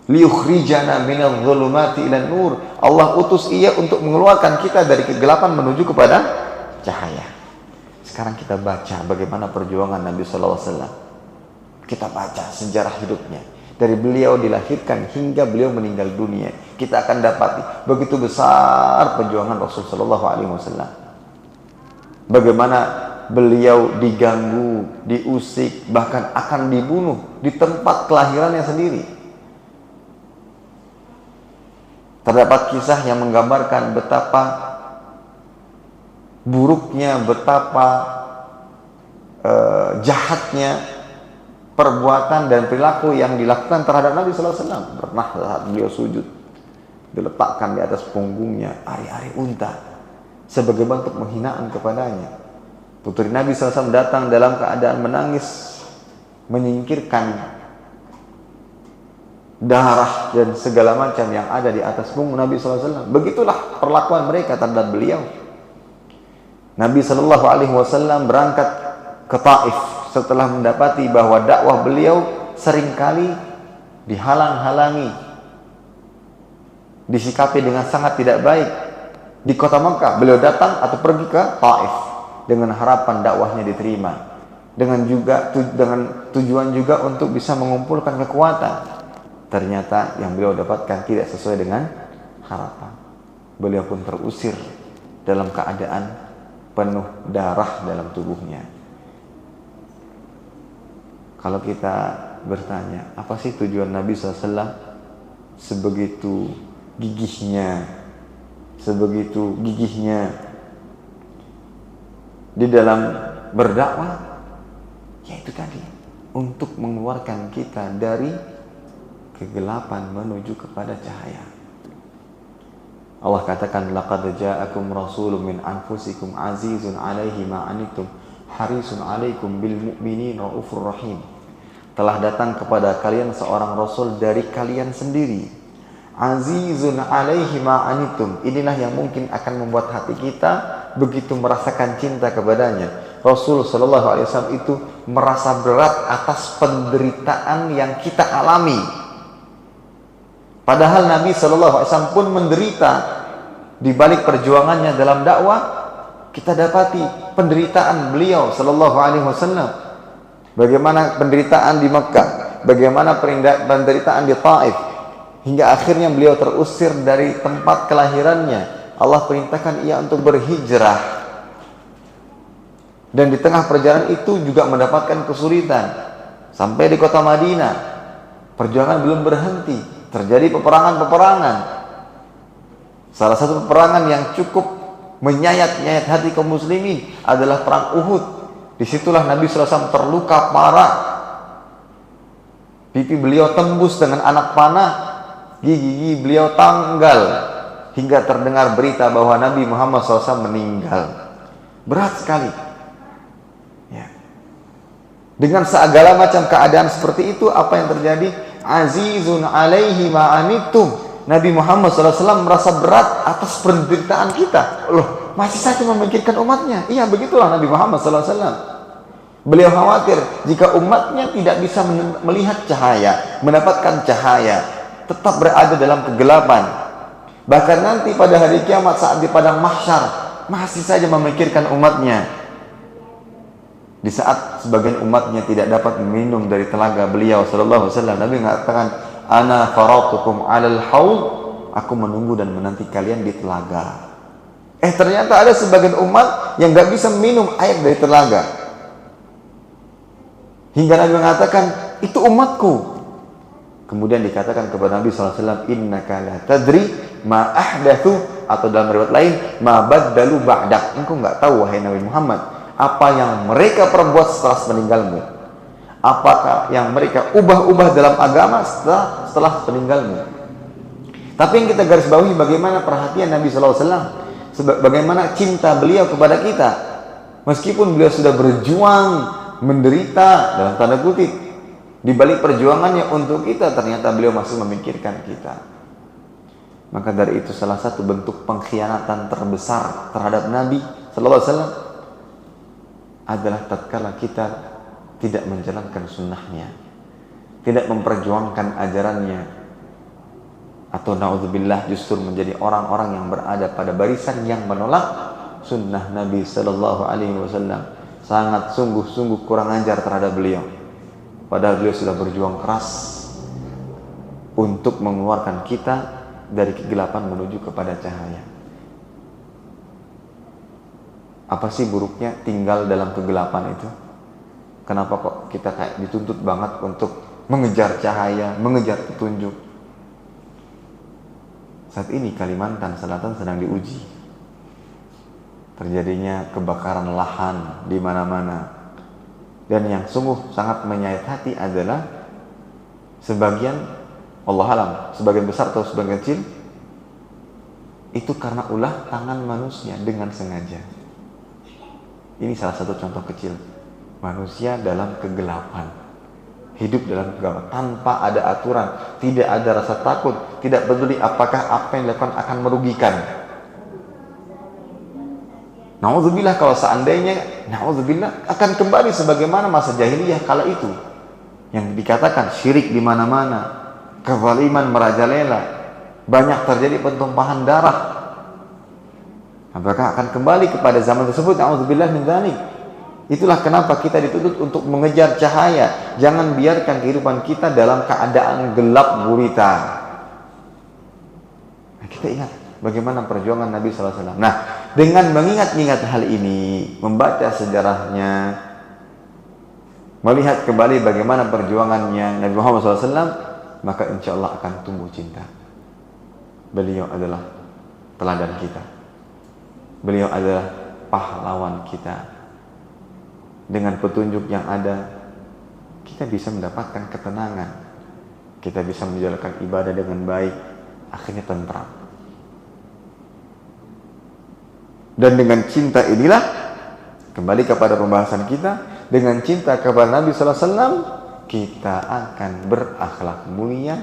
Liyukhrijana minadh dhulumati ilan nur. Allah utus ia untuk mengeluarkan kita dari kegelapan menuju kepada cahaya. Sekarang kita baca bagaimana perjuangan Nabi sallallahu alaihi wasallam. Kita baca sejarah hidupnya dari beliau dilahirkan hingga beliau meninggal dunia. Kita akan dapati begitu besar perjuangan Rasul sallallahu alaihi wasallam. Bagaimana beliau diganggu, diusik, bahkan akan dibunuh di tempat kelahirannya sendiri. Terdapat kisah yang menggambarkan betapa buruknya, betapa jahatnya perbuatan dan perilaku yang dilakukan terhadap Nabi sallallahu alaihi wasallam. Pernah saat beliau sujud, diletakkan di atas punggungnya ari-ari unta sebagai bentuk penghinaan kepadanya. Putri Nabi SAW datang dalam keadaan menangis, menyingkirkan darah dan segala macam yang ada di atas punggung Nabi SAW. Begitulah perlakuan mereka terhadap beliau. Nabi SAW berangkat ke Taif setelah mendapati bahwa dakwah beliau seringkali dihalang-halangi, disikapi dengan sangat tidak baik. Di kota Mekah beliau datang atau pergi ke Taif dengan harapan dakwahnya diterima, dengan tujuan juga untuk bisa mengumpulkan kekuatan. Ternyata yang beliau dapatkan tidak sesuai dengan harapan. Beliau pun terusir dalam keadaan penuh darah dalam tubuhnya. Kalau kita bertanya, apa sih tujuan Nabi SAW sebegitu gigihnya di dalam berdakwah? Yaitu tadi, untuk mengeluarkan kita dari kegelapan menuju kepada cahaya. Allah katakan, laqad ja'akum rasulun min anfusikum azizun 'alaihi ma 'anittum harisun 'alaikum bil mu'minin raufur rahim. Telah datang kepada kalian seorang rasul dari kalian sendiri, azizun 'alaihi ma 'anittum. Inilah yang mungkin akan membuat hati kita begitu merasakan cinta kepadanya. Rasul sallallahu alaihi wasallam itu merasa berat atas penderitaan yang kita alami. Padahal Nabi SAW pun menderita di balik perjuangannya dalam dakwah. Kita dapati penderitaan beliau SAW. Bagaimana penderitaan di Mekah, bagaimana penderitaan di Taif, hingga akhirnya beliau terusir dari tempat kelahirannya. Allah perintahkan ia untuk berhijrah, dan di tengah perjalanan itu juga mendapatkan kesulitan. Sampai di kota Madinah, perjuangan belum berhenti. Terjadi peperangan-peperangan. Salah satu peperangan yang cukup menyayat-nyayat hati kaum muslimin adalah perang Uhud. Disitulah Nabi SAW terluka parah. Pipi beliau tembus dengan anak panah, gigi beliau tanggal, hingga terdengar berita bahwa Nabi Muhammad SAW meninggal. Berat sekali. Ya. Dengan segala macam keadaan seperti itu, apa yang terjadi? azizun alaihi ma anittum. Nabi Muhammad SAW merasa berat atas penderitaan kita. Loh, masih saja memikirkan umatnya. Iya, begitulah Nabi Muhammad SAW. Beliau khawatir jika umatnya tidak bisa melihat cahaya, mendapatkan cahaya, tetap berada dalam kegelapan. Bahkan nanti pada hari kiamat saat di padang mahsyar, masih saja memikirkan umatnya. Di saat sebagian umatnya tidak dapat minum dari telaga beliau sallallahu alaihi wasallam, Nabi mengatakan, "Ana faratukum 'alal haud." Aku menunggu dan menanti kalian di telaga. Ternyata ada sebagian umat yang enggak bisa minum air dari telaga. Hingga Nabi mengatakan, "Itu umatku." Kemudian dikatakan kepada Nabi sallallahu alaihi wasallam, "Innaka la tadri ma ahdatsu," atau dalam riwayat lain, "ma baddalu ba'dak." Engkau enggak tahu wahai Nabi Muhammad apa yang mereka perbuat setelah meninggalmu. Apakah yang mereka ubah-ubah dalam agama setelah meninggalmu. Tapi yang kita garis bawahi bagaimana perhatian Nabi SAW, bagaimana cinta beliau kepada kita. Meskipun beliau sudah berjuang, menderita dalam tanda kutip, di balik perjuangannya untuk kita, ternyata beliau masih memikirkan kita. Maka dari itu salah satu bentuk pengkhianatan terbesar terhadap Nabi SAW adalah tatkala kita tidak menjalankan sunnahnya, tidak memperjuangkan ajarannya, atau na'udzubillah justru menjadi orang-orang yang berada pada barisan yang menolak sunnah Nabi Sallallahu Alaihi Wasallam. Sangat sungguh-sungguh kurang ajar terhadap beliau, padahal beliau sudah berjuang keras untuk mengeluarkan kita dari kegelapan menuju kepada cahaya. Apa sih buruknya tinggal dalam kegelapan itu? Kenapa kok kita kayak dituntut banget untuk mengejar cahaya, mengejar petunjuk? Saat ini Kalimantan Selatan sedang diuji. Terjadinya kebakaran lahan di mana-mana. Dan yang sungguh sangat menyayat hati adalah sebagian, Allah alam, sebagian besar atau sebagian kecil, itu karena ulah tangan manusia dengan sengaja. Ini salah satu contoh kecil. Manusia dalam kegelapan, hidup dalam kegelapan, tanpa ada aturan, tidak ada rasa takut, tidak peduli apakah apa yang dilakukan akan merugikan. Na'udzubillah kalau seandainya, na'udzubillah, akan kembali sebagaimana masa jahiliyah kala itu, yang dikatakan syirik di mana-mana, kezaliman merajalela, banyak terjadi pertumpahan darah. Apakah akan kembali kepada zaman tersebut? Na'udzubillah min dzalik. Itulah kenapa kita dituntut untuk mengejar cahaya. Jangan biarkan kehidupan kita dalam keadaan gelap gulita. Nah, kita ingat bagaimana perjuangan Nabi SAW. Nah, dengan mengingat-ingat hal ini, membaca sejarahnya, melihat kembali bagaimana perjuangannya Nabi Muhammad SAW, maka insya Allah akan tumbuh cinta. Beliau adalah teladan kita. Beliau adalah pahlawan kita. Dengan petunjuk yang ada, kita bisa mendapatkan ketenangan. Kita bisa menjalankan ibadah dengan baik, akhirnya tentram. Dan dengan cinta inilah, kembali kepada pembahasan kita, dengan cinta kepada Nabi SAW, kita akan berakhlak mulia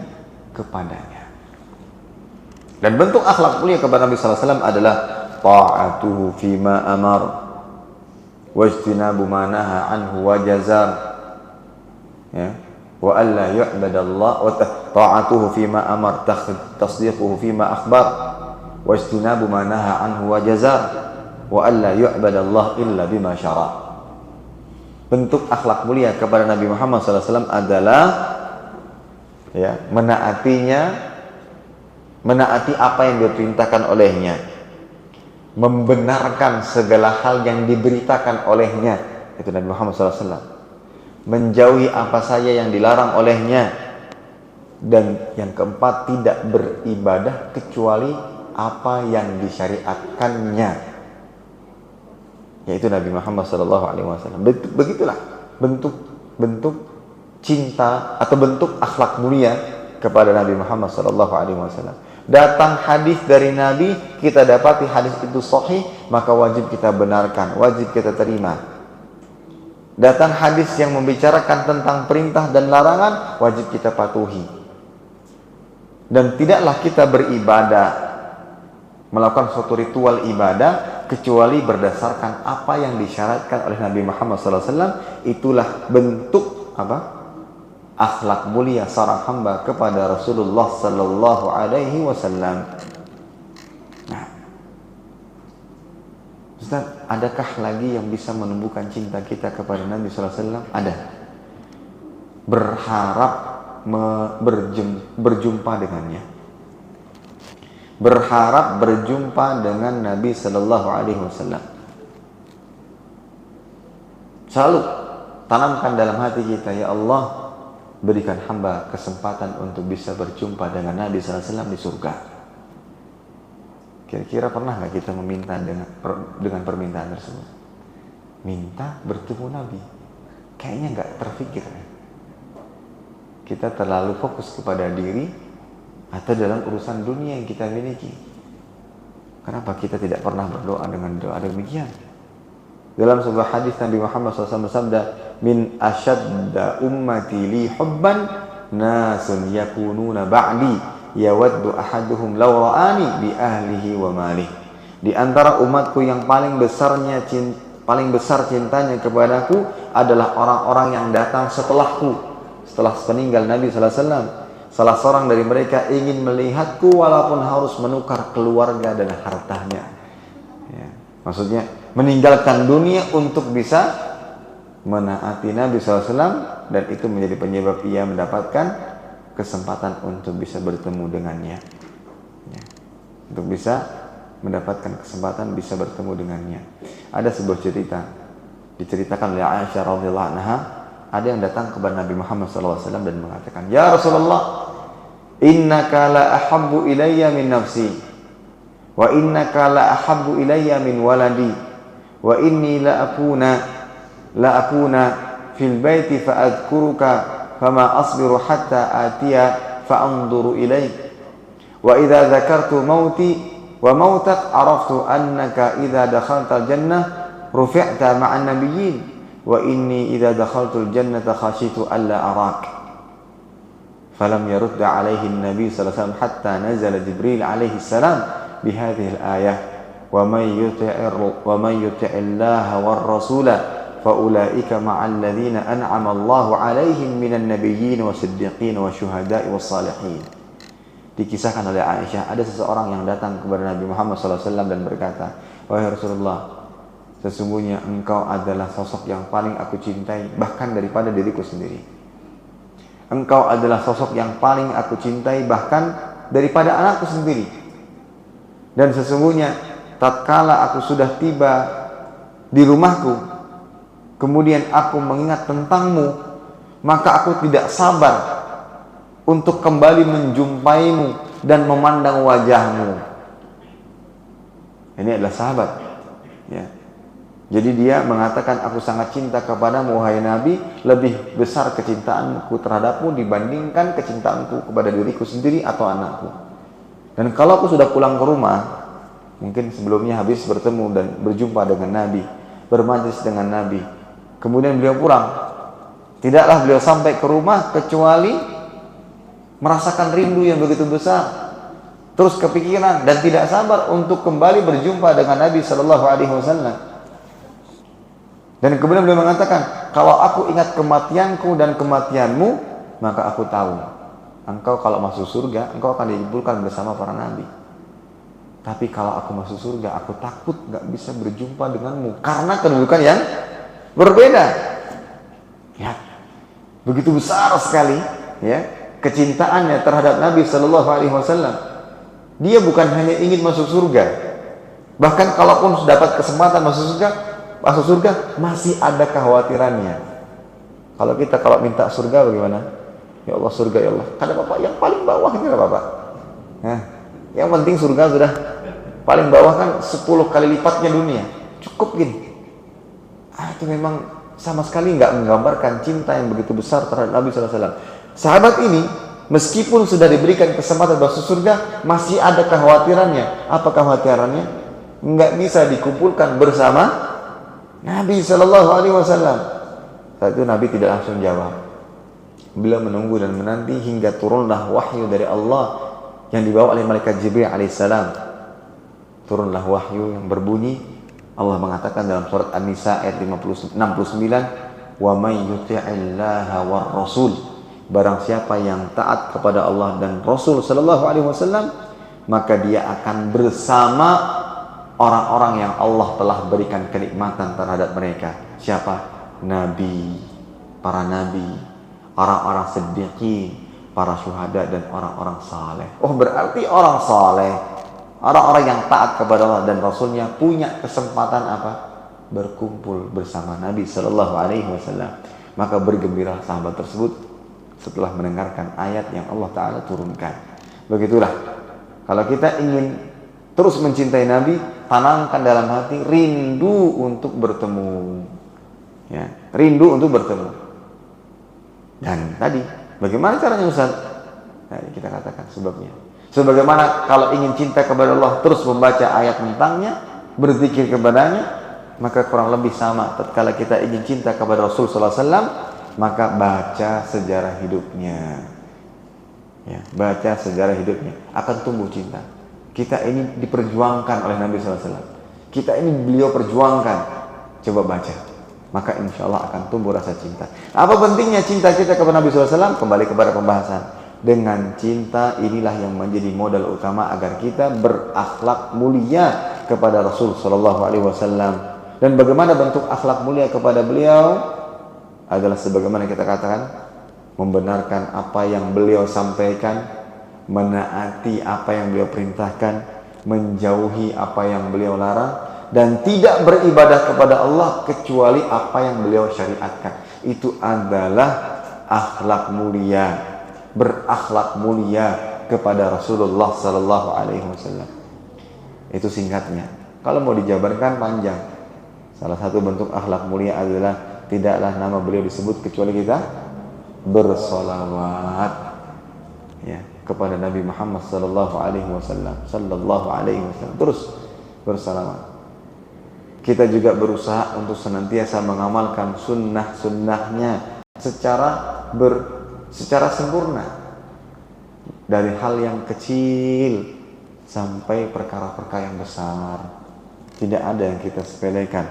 kepadanya. Dan bentuk akhlak mulia kepada Nabi SAW adalah ta'atuhu fima amar wajtinabu ma naha anhu wa jazar, ya, wa alla yu'badallah wa ta'atuhu fima amar tasdiquhu fima akhbar wajtinabu ma naha anhu wa jazar wa alla yu'badallah illa bima syara. Bentuk akhlak mulia kepada Nabi Muhammad SAW adalah, ya, menaati apa yang diperintahkan olehnya, membenarkan segala hal yang diberitakan olehnya, itu Nabi Muhammad SAW, menjauhi apa saja yang dilarang olehnya, dan yang keempat, tidak beribadah kecuali apa yang disyariatkannya, yaitu Nabi Muhammad SAW. Begitulah bentuk cinta atau bentuk akhlak mulia kepada Nabi Muhammad SAW. Datang hadis dari Nabi, kita dapati hadis itu sahih, maka wajib kita benarkan, wajib kita terima. Datang hadis yang membicarakan tentang perintah dan larangan, wajib kita patuhi. Dan tidaklah kita beribadah, melakukan suatu ritual ibadah, kecuali berdasarkan apa yang disyaratkan oleh Nabi Muhammad SAW. Itulah bentuk apa? Akhlak mulia seorang hamba kepada Rasulullah Sallallahu Alaihi Wasallam. Nah, Ustaz, adakah lagi yang bisa menumbuhkan cinta kita kepada Nabi Sallallahu Alaihi Wasallam? Ada. Berharap berjumpa dengannya. Berharap berjumpa dengan Nabi Sallallahu Alaihi Wasallam. Selalu tanamkan dalam hati kita, ya Allah, berikan hamba kesempatan untuk bisa berjumpa dengan Nabi SAW di surga. Kira-kira pernah nggak kita meminta dengan permintaan tersebut? Minta bertemu Nabi. Kayaknya nggak terfikir. Kita terlalu fokus kepada diri atau dalam urusan dunia yang kita miliki. Kenapa kita tidak pernah berdoa dengan doa demikian? Dalam sebuah hadis Nabi Muhammad SAW bersabda, min asyadda ummati li hubban nasun yakununa ba'di yawaddu ahaduhum law ra'ani bi ahlihi wa malih. Di antara umatku yang paling besar cintanya kepadaku adalah orang-orang yang datang setelahku, setelah peninggal Nabi sallallahu alaihi wasallam. Salah seorang dari mereka ingin melihatku walaupun harus menukar keluarga dan hartanya. Ya, maksudnya meninggalkan dunia untuk bisa menaati Nabi SAW, dan itu menjadi penyebab ia mendapatkan kesempatan untuk bisa bertemu dengannya. Ya, untuk bisa mendapatkan kesempatan bisa bertemu dengannya. Ada sebuah cerita diceritakan oleh Aisyah radhiyallahu anha. Ada yang datang kepada Nabi Muhammad SAW dan mengatakan, ya Rasulullah, innaka la ahabbu ilayya min nafsi, wa innaka la ahabbu ilayya min waladi, wa inni la akuna fil baiti fa adhkuruka fama asbiru hatta atiya fa anzuru ilaik, wa idza dzakartu mauti wa mautak araftu annaka idza dakhaltal jannah rufi'ta ma'an nabiyyin, wa inni idza dakhaltul jannata khashitu alla arak. Falam yarud alaihi an-nabi sallallahu alaihi wasallam hatta nazala Jibril alaihi salam bihadhihi al-ayah, wa man yuti'illaha war rasula fa ulaika ma'al ladzina an'ama Allahu alaihim minan nabiyyin wasiddiqin wasyuhada'i wassalihin. Dikisahkan oleh Aisyah, ada seseorang yang datang kepada Nabi Muhammad sallallahu alaihi wasallam dan berkata, wahai Rasulullah, sesungguhnya engkau adalah sosok yang paling aku cintai bahkan daripada diriku sendiri. Engkau adalah sosok yang paling aku cintai bahkan daripada anakku sendiri. Dan sesungguhnya tatkala aku sudah tiba di rumahku, kemudian aku mengingat tentangmu, maka aku tidak sabar untuk kembali menjumpaimu dan memandang wajahmu. Ini adalah sahabat, ya. Jadi dia mengatakan, aku sangat cinta kepadamu wahai Nabi, lebih besar kecintaanku terhadapmu dibandingkan kecintaanku kepada diriku sendiri atau anakku. Dan kalau aku sudah pulang ke rumah, mungkin sebelumnya habis bertemu dan berjumpa dengan Nabi, bermajlis dengan Nabi, kemudian beliau pulang, tidaklah beliau sampai ke rumah kecuali merasakan rindu yang begitu besar, terus kepikiran dan tidak sabar untuk kembali berjumpa dengan Nabi Sallallahu Alaihi Wasallam. Dan kemudian beliau mengatakan, kalau aku ingat kematianku dan kematianmu, maka aku tahu engkau kalau masuk surga, engkau akan dikumpulkan bersama para nabi. Tapi kalau aku masuk surga, aku takut gak bisa berjumpa denganmu karena kedudukan yang berbeda. Ya, begitu besar sekali ya kecintaannya terhadap Nabi Sallallahu Alaihi Wasallam. Dia bukan hanya ingin masuk surga, bahkan kalaupun dapat kesempatan masuk surga masih ada kekhawatirannya. Kalau kita minta surga bagaimana? Ya Allah surga ya Allah. Kata Bapak yang paling bawah ini lah Bapak. Nah, yang penting surga sudah paling bawah kan 10 kali lipatnya dunia. Cukup gini. Itu memang sama sekali nggak menggambarkan cinta yang begitu besar terhadap Nabi SAW. Sahabat ini meskipun sudah diberikan kesempatan masuk surga, masih ada kekhawatirannya. Apa kekhawatirannya? Nggak bisa dikumpulkan bersama Nabi Sallallahu Alaihi Wasallam. Saat itu Nabi tidak langsung jawab. Beliau menunggu dan menanti hingga turunlah wahyu dari Allah yang dibawa oleh malaikat Jibril alaihissalam. Turunlah wahyu yang berbunyi, Allah mengatakan dalam surat An-Nisa ayat 69, "Wa may yuti'illaha war rasul." Barang siapa yang taat kepada Allah dan Rasul sallallahu alaihi wasallam, maka dia akan bersama orang-orang yang Allah telah berikan kenikmatan terhadap mereka. Siapa? Nabi, para nabi, orang-orang siddiqin, para syuhada dan orang-orang saleh. Oh, berarti orang saleh, orang-orang yang taat kepada Allah dan Rasulnya punya kesempatan apa? Berkumpul bersama Nabi Sallallahu Alaihi Wasallam. Maka bergembira sahabat tersebut setelah mendengarkan ayat yang Allah Ta'ala turunkan. Begitulah, kalau kita ingin terus mencintai Nabi, tanamkan dalam hati rindu untuk bertemu. Ya, rindu untuk bertemu. Dan tadi, bagaimana caranya Ustaz? Nah, kita katakan sebabnya. Sebagaimana kalau ingin cinta kepada Allah terus membaca ayat tentangnya, berzikir kepadanya, maka kurang lebih sama tatkala kita ingin cinta kepada Rasul sallallahu alaihi wasallam, maka baca sejarah hidupnya. Ya, baca sejarah hidupnya, akan tumbuh cinta. Kita ini diperjuangkan oleh Nabi sallallahu alaihi wasallam. Kita ini beliau perjuangkan. Coba baca, maka insya Allah akan tumbuh rasa cinta. Apa pentingnya cinta kita kepada Nabi sallallahu alaihi wasallam? Kembali kepada pembahasan. Dengan cinta inilah yang menjadi modal utama agar kita berakhlak mulia kepada Rasul sallallahu alaihi wasallam. Dan bagaimana bentuk akhlak mulia kepada beliau? Adalah sebagaimana kita katakan, membenarkan apa yang beliau sampaikan, menaati apa yang beliau perintahkan, menjauhi apa yang beliau larang, dan tidak beribadah kepada Allah kecuali apa yang beliau syariatkan. Itu adalah akhlak mulia, berakhlak mulia kepada Rasulullah sallallahu alaihi wasallam. Itu singkatnya. Kalau mau dijabarkan panjang. Salah satu bentuk akhlak mulia adalah tidaklah nama beliau disebut kecuali kita bersolawat ya kepada Nabi Muhammad sallallahu alaihi wasallam, terus bersalawat. Kita juga berusaha untuk senantiasa mengamalkan sunnah-sunnahnya secara sempurna, dari hal yang kecil sampai perkara-perkara yang besar. Tidak ada yang kita sepelekan.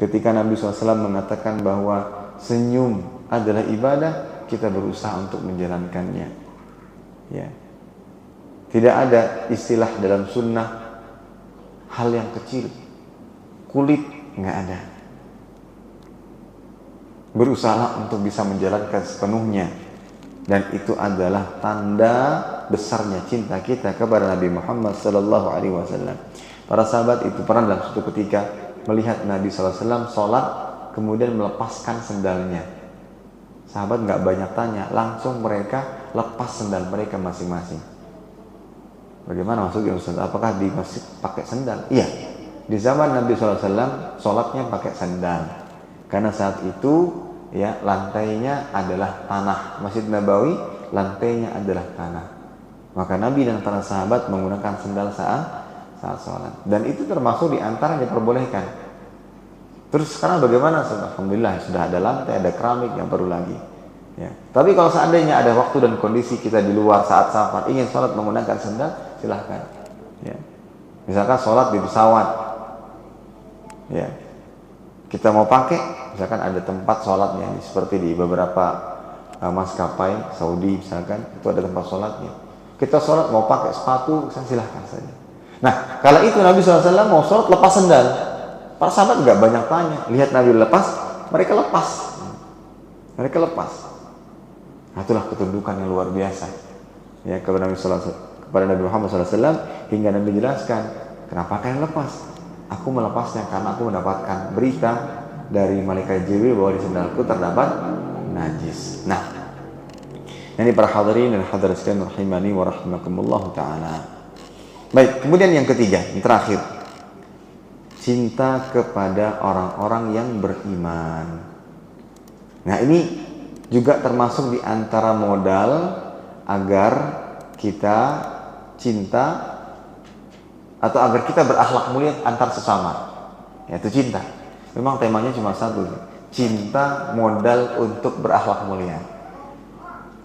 Ketika Nabi SAW mengatakan bahwa senyum adalah ibadah, kita berusaha untuk menjalankannya. Ya. Tidak ada istilah dalam sunnah hal yang kecil, kulit, nggak ada. Berusaha untuk bisa menjalankan sepenuhnya, dan itu adalah tanda besarnya cinta kita kepada Nabi Muhammad sallallahu alaihi wasallam. Para sahabat itu pernah dalam suatu ketika melihat Nabi sallallahu alaihi wasallam sholat kemudian melepaskan sendalnya. Sahabat nggak banyak tanya, langsung mereka lepas sendal mereka masing-masing. Bagaimana maksudnya Ustaz? Apakah di masjid pakai sendal? Iya, di zaman Nabi sallallahu alaihi wasallam sholatnya pakai sandal. Karena saat itu ya lantainya adalah tanah. Masjid Nabawi lantainya adalah tanah. Maka Nabi dan para sahabat menggunakan sandal saat sholat. Dan itu termasuk di antara yang diperbolehkan. Terus sekarang bagaimana? Alhamdulillah sudah ada lantai, ada keramik, yang perlu lagi. Ya. Tapi kalau seandainya ada waktu dan kondisi kita di luar saat safar ingin sholat menggunakan sandal, silahkan. Ya. Misalkan sholat di pesawat. Ya. Kita mau pakai, misalkan ada tempat sholatnya seperti di beberapa maskapai Saudi misalkan, itu ada tempat sholatnya. Kita sholat mau pakai sepatu, silahkan saja. Nah, kalau itu Nabi SAW mau sholat lepas sandal, para sahabat nggak banyak tanya. Lihat Nabi lepas, mereka lepas. Mereka lepas. Nah, itulah ketundukan yang luar biasa ya kepada Nabi Muhammad SAW, hingga Nabi jelaskan, kenapa kalian lepas? Aku melepasnya karena aku mendapatkan berita dari malaikat Jibril bahwa di sandalku terdapat najis. Nah, ini para hadirin dan hadirat sekalian rahimani wa rahimakumullah taala. Baik, kemudian yang ketiga, yang terakhir, cinta kepada orang-orang yang beriman. Nah, ini juga termasuk di antara modal agar kita cinta atau agar kita berakhlak mulia antar sesama, yaitu cinta. Memang temanya cuma satu, cinta modal untuk berakhlak mulia,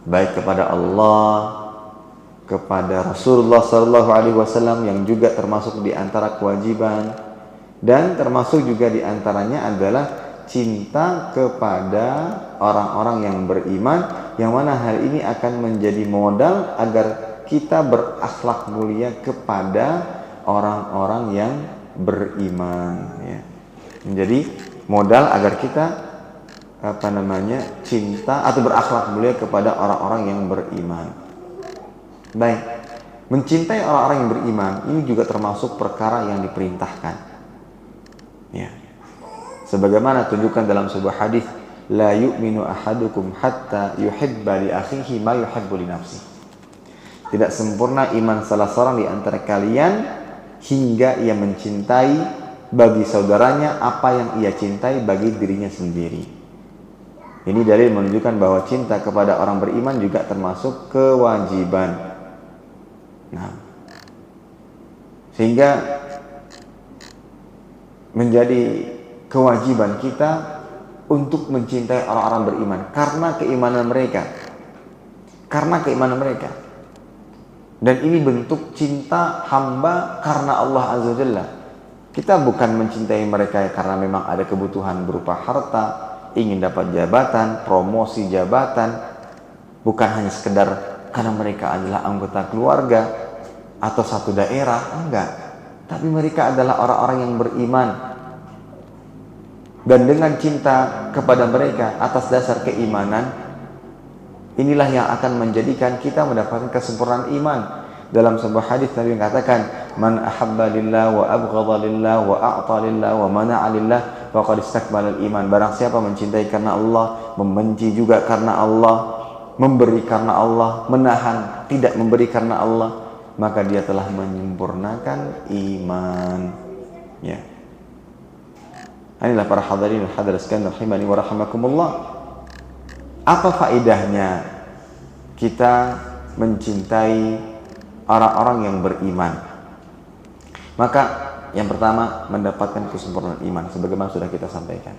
baik kepada Allah, kepada Rasulullah SAW, yang juga termasuk di antara kewajiban, dan termasuk juga di antaranya adalah cinta kepada orang-orang yang beriman, yang mana hal ini akan menjadi modal agar kita berakhlak mulia kepada orang-orang yang beriman, ya. Menjadi modal agar kita cinta atau berakhlak mulia kepada orang-orang yang beriman. Baik, mencintai orang-orang yang beriman ini juga termasuk perkara yang diperintahkan, ya. Sebagaimana tunjukkan dalam sebuah hadis, la yu'minu ahadukum hatta yuhibba li akhihi ma yuhibbu li nafsihi. Tidak sempurna iman salah seorang di antara kalian hingga ia mencintai bagi saudaranya apa yang ia cintai bagi dirinya sendiri. Ini dalil menunjukkan bahwa cinta kepada orang beriman juga termasuk kewajiban. Nah, sehingga menjadi kewajiban kita untuk mencintai orang-orang beriman karena keimanan mereka. Dan ini bentuk cinta hamba karena Allah Azza wa Jalla. Kita bukan mencintai mereka karena memang ada kebutuhan berupa harta, ingin dapat jabatan, promosi jabatan, bukan hanya sekedar karena mereka adalah anggota keluarga atau satu daerah, enggak. Tapi mereka adalah orang-orang yang beriman. Dan dengan cinta kepada mereka atas dasar keimanan, inilah yang akan menjadikan kita mendapatkan kesempurnaan iman. Dalam sebuah hadis Nabi mengatakan, "Man ahabba lillah wa abghadha lillah wa a'ta lillah wa mana'a lillah faqad istakmala al-iman." Barang siapa mencintai karena Allah, membenci juga karena Allah, memberi karena Allah, menahan tidak memberi karena Allah, maka dia telah menyempurnakan iman. Ya. Inilah para hadirin dan hadirat sekalian rahimani wa rahimakumullah. Apa faedahnya kita mencintai orang-orang yang beriman? Maka yang pertama, mendapatkan kesempurnaan iman. Sebagaimana sudah kita sampaikan,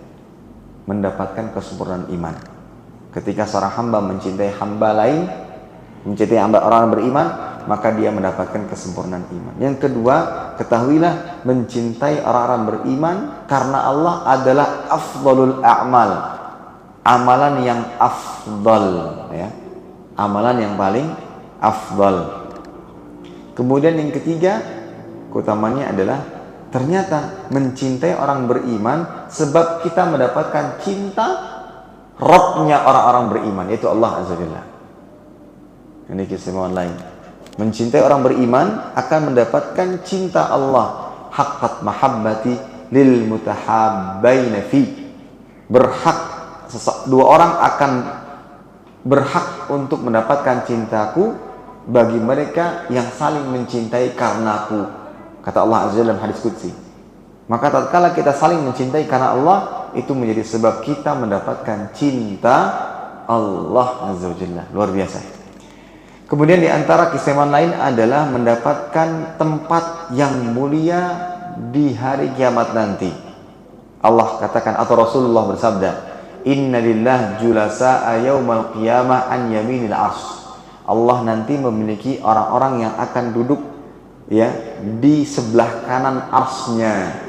mendapatkan kesempurnaan iman. Ketika seorang hamba mencintai hamba lain, mencintai hamba orang beriman, maka dia mendapatkan kesempurnaan iman. Yang kedua, ketahuilah mencintai orang-orang beriman karena Allah adalah afdalul a'mal, amalan yang afdal, ya. Amalan yang paling afdal. Kemudian yang ketiga, keutamanya adalah ternyata mencintai orang beriman sebab kita mendapatkan cinta Rabbnya orang-orang beriman, yaitu Allah Azza wa Jalla. Ini keistimewaan lain. Mencintai orang beriman akan mendapatkan cinta Allah, haqqat mahabbati lil mutahabbaina fi. Berhak dua orang akan berhak untuk mendapatkan cintaku bagi mereka yang saling mencintai karenaku, kata Allah Azza wa Jalla dalam hadis qudsi. Maka tatkala kita saling mencintai karena Allah, itu menjadi sebab kita mendapatkan cinta Allah Azza wa Jalla. Luar biasa. Kemudian di antara keistimewaan lain adalah mendapatkan tempat yang mulia di hari kiamat nanti. Allah katakan, atau Rasulullah bersabda, "Inna lillah julasa'a yaumal qiyamah an yaminil arsy." Allah nanti memiliki orang-orang yang akan duduk, ya, di sebelah kanan arsy-Nya.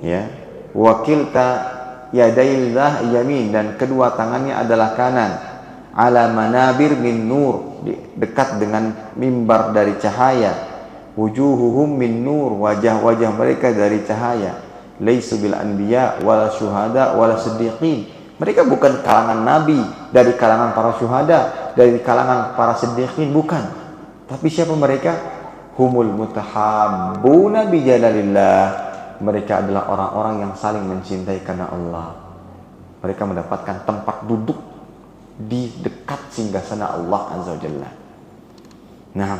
Ya, wakilta yadaillah yamin, dan kedua tangannya adalah kanan. Ala manabir min nur, dekat dengan mimbar dari cahaya. Wujuhuhum min nur, wajah-wajah mereka dari cahaya. Laisu bil anbiya wala syuhada wala siddiqin. Mereka bukan kalangan nabi, dari kalangan para syuhada, dari kalangan para siddiqin, bukan. Tapi siapa mereka? Humul mutahabbuna bi jalalillah. Mereka adalah orang-orang yang saling mencintai karena Allah. Mereka mendapatkan tempat duduk di dekat singgasana Allah Azza wa Jalla. Nah,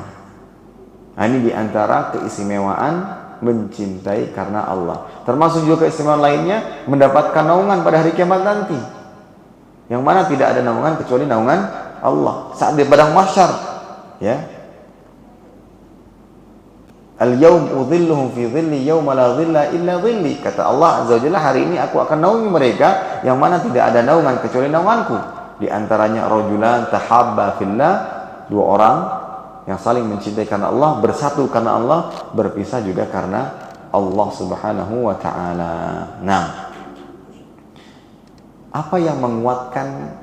ini diantara keistimewaan mencintai karena Allah. Termasuk juga keistimewaan lainnya, mendapatkan naungan pada hari kiamat nanti, yang mana tidak ada naungan kecuali naungan Allah saat di padang mahsyar, ya. Al-yaum udhilluhum fi dhilli yauma la dhilla illa dhilli. Kata Allah Azza wa Jalla, hari ini aku akan naungi mereka yang mana tidak ada naungan kecuali naunganku. Di antaranya rajulan tahabba fillah, dua orang yang saling mencintai karena Allah, bersatu karena Allah, berpisah juga karena Allah Subhanahu wa taala. Nah, apa yang menguatkan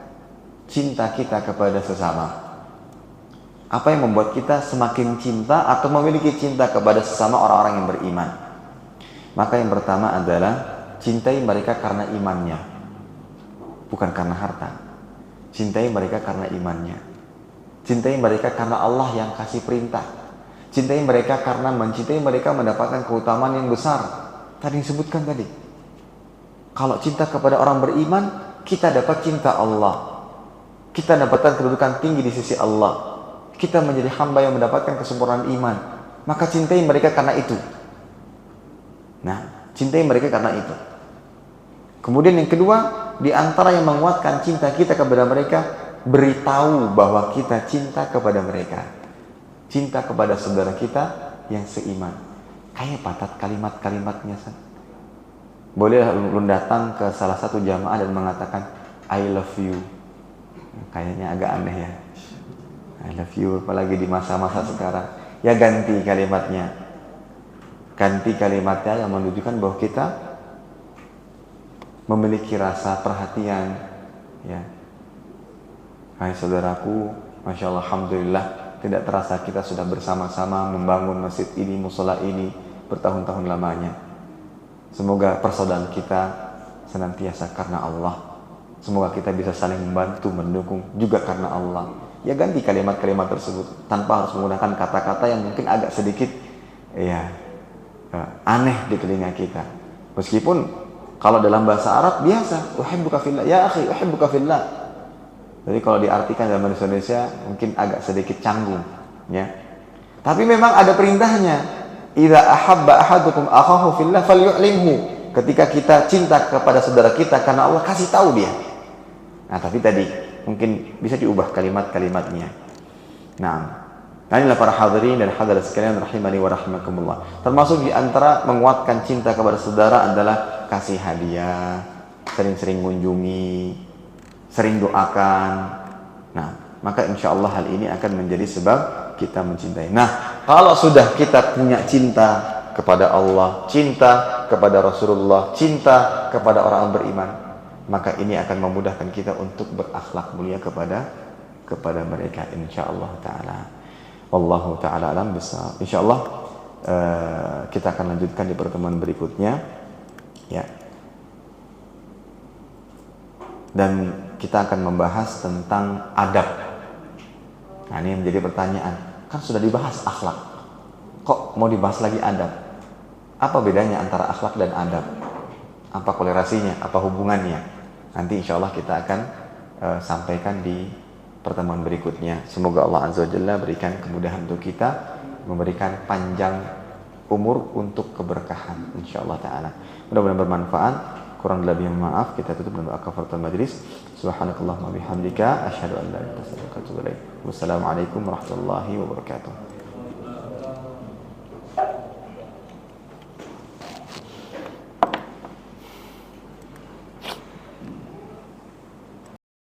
cinta kita kepada sesama? Apa yang membuat kita semakin cinta atau memiliki cinta kepada sesama orang-orang yang beriman? Maka yang pertama adalah cintai mereka karena imannya, bukan karena harta. Cintai mereka karena imannya. Cintai mereka karena Allah yang kasih perintah. Cintai mereka karena mencintai mereka mendapatkan keutamaan yang besar. Tadi disebutkan tadi. Kalau cinta kepada orang beriman, kita dapat cinta Allah. Kita dapatkan kedudukan tinggi di sisi Allah. Kita menjadi hamba yang mendapatkan kesempurnaan iman. Maka cintai mereka karena itu. Nah, cintai mereka karena itu. Kemudian yang kedua, di antara yang menguatkan cinta kita kepada mereka, beritahu bahwa kita cinta kepada mereka. Cinta kepada saudara kita yang seiman. Kayak patat kalimat-kalimatnya. Boleh lu datang ke salah satu jamaah dan mengatakan I love you. Kayaknya agak aneh ya. I love you, apalagi di masa-masa sekarang. Ya ganti kalimatnya. Ganti kalimatnya yang menunjukkan bahwa kita memiliki rasa perhatian. Ya. Hai saudaraku, Masya Allah, Alhamdulillah, tidak terasa kita sudah bersama-sama membangun masjid ini, musola ini bertahun-tahun lamanya. Semoga persaudaraan kita senantiasa karena Allah. Semoga kita bisa saling membantu, mendukung juga karena Allah. Ya ganti kalimat-kalimat tersebut tanpa harus menggunakan kata-kata yang mungkin agak sedikit aneh di telinga kita. Meskipun kalau dalam bahasa Arab biasa, uhibbuka fillah, ya akhi, uhibbuka fillah. Jadi kalau diartikan dalam bahasa Indonesia mungkin agak sedikit canggung, ya. Tapi memang ada perintahnya. Idza ahabba ahadukum akhahu fillah falyu'limhu. Ketika kita cinta kepada saudara kita karena Allah, kasih tahu dia. Nah, tapi tadi mungkin bisa diubah kalimat-kalimatnya. Nah, inilah para hadirin dan hadirat sekalian rahimani wa rahimakumullah. Termasuk di antara menguatkan cinta kepada saudara adalah kasih hadiah, sering-sering mengunjungi, sering doakan. Nah, maka insya Allah hal ini akan menjadi sebab kita mencintai. Nah, kalau sudah kita punya cinta kepada Allah, cinta kepada Rasulullah, cinta kepada orang beriman, maka ini akan memudahkan kita untuk berakhlak mulia kepada mereka, insyaallah taala. Wallahu taala alam bisawab. Insyaallah kita akan lanjutkan di pertemuan berikutnya, ya. Dan kita akan membahas tentang adab. Nah, ini menjadi pertanyaan. Kan sudah dibahas akhlak. Kok mau dibahas lagi adab? Apa bedanya antara akhlak dan adab? Apa kolerasinya? Apa hubungannya? Nanti insya Allah kita akan sampaikan di pertemuan berikutnya. Semoga Allah Azza wa Jalla berikan kemudahan untuk kita, memberikan panjang umur untuk keberkahan, insya Allah ta'ala. Mudah-mudahan bermanfaat. Kurang lebihnya maaf. Kita tutup dengan doa kafaratul majlis. Subhanakallahumma bihamdika asyhadu an la ilaha illa anta astaghfiruka wa atubu ilaik. Wassalamualaikum warahmatullahi wabarakatuh.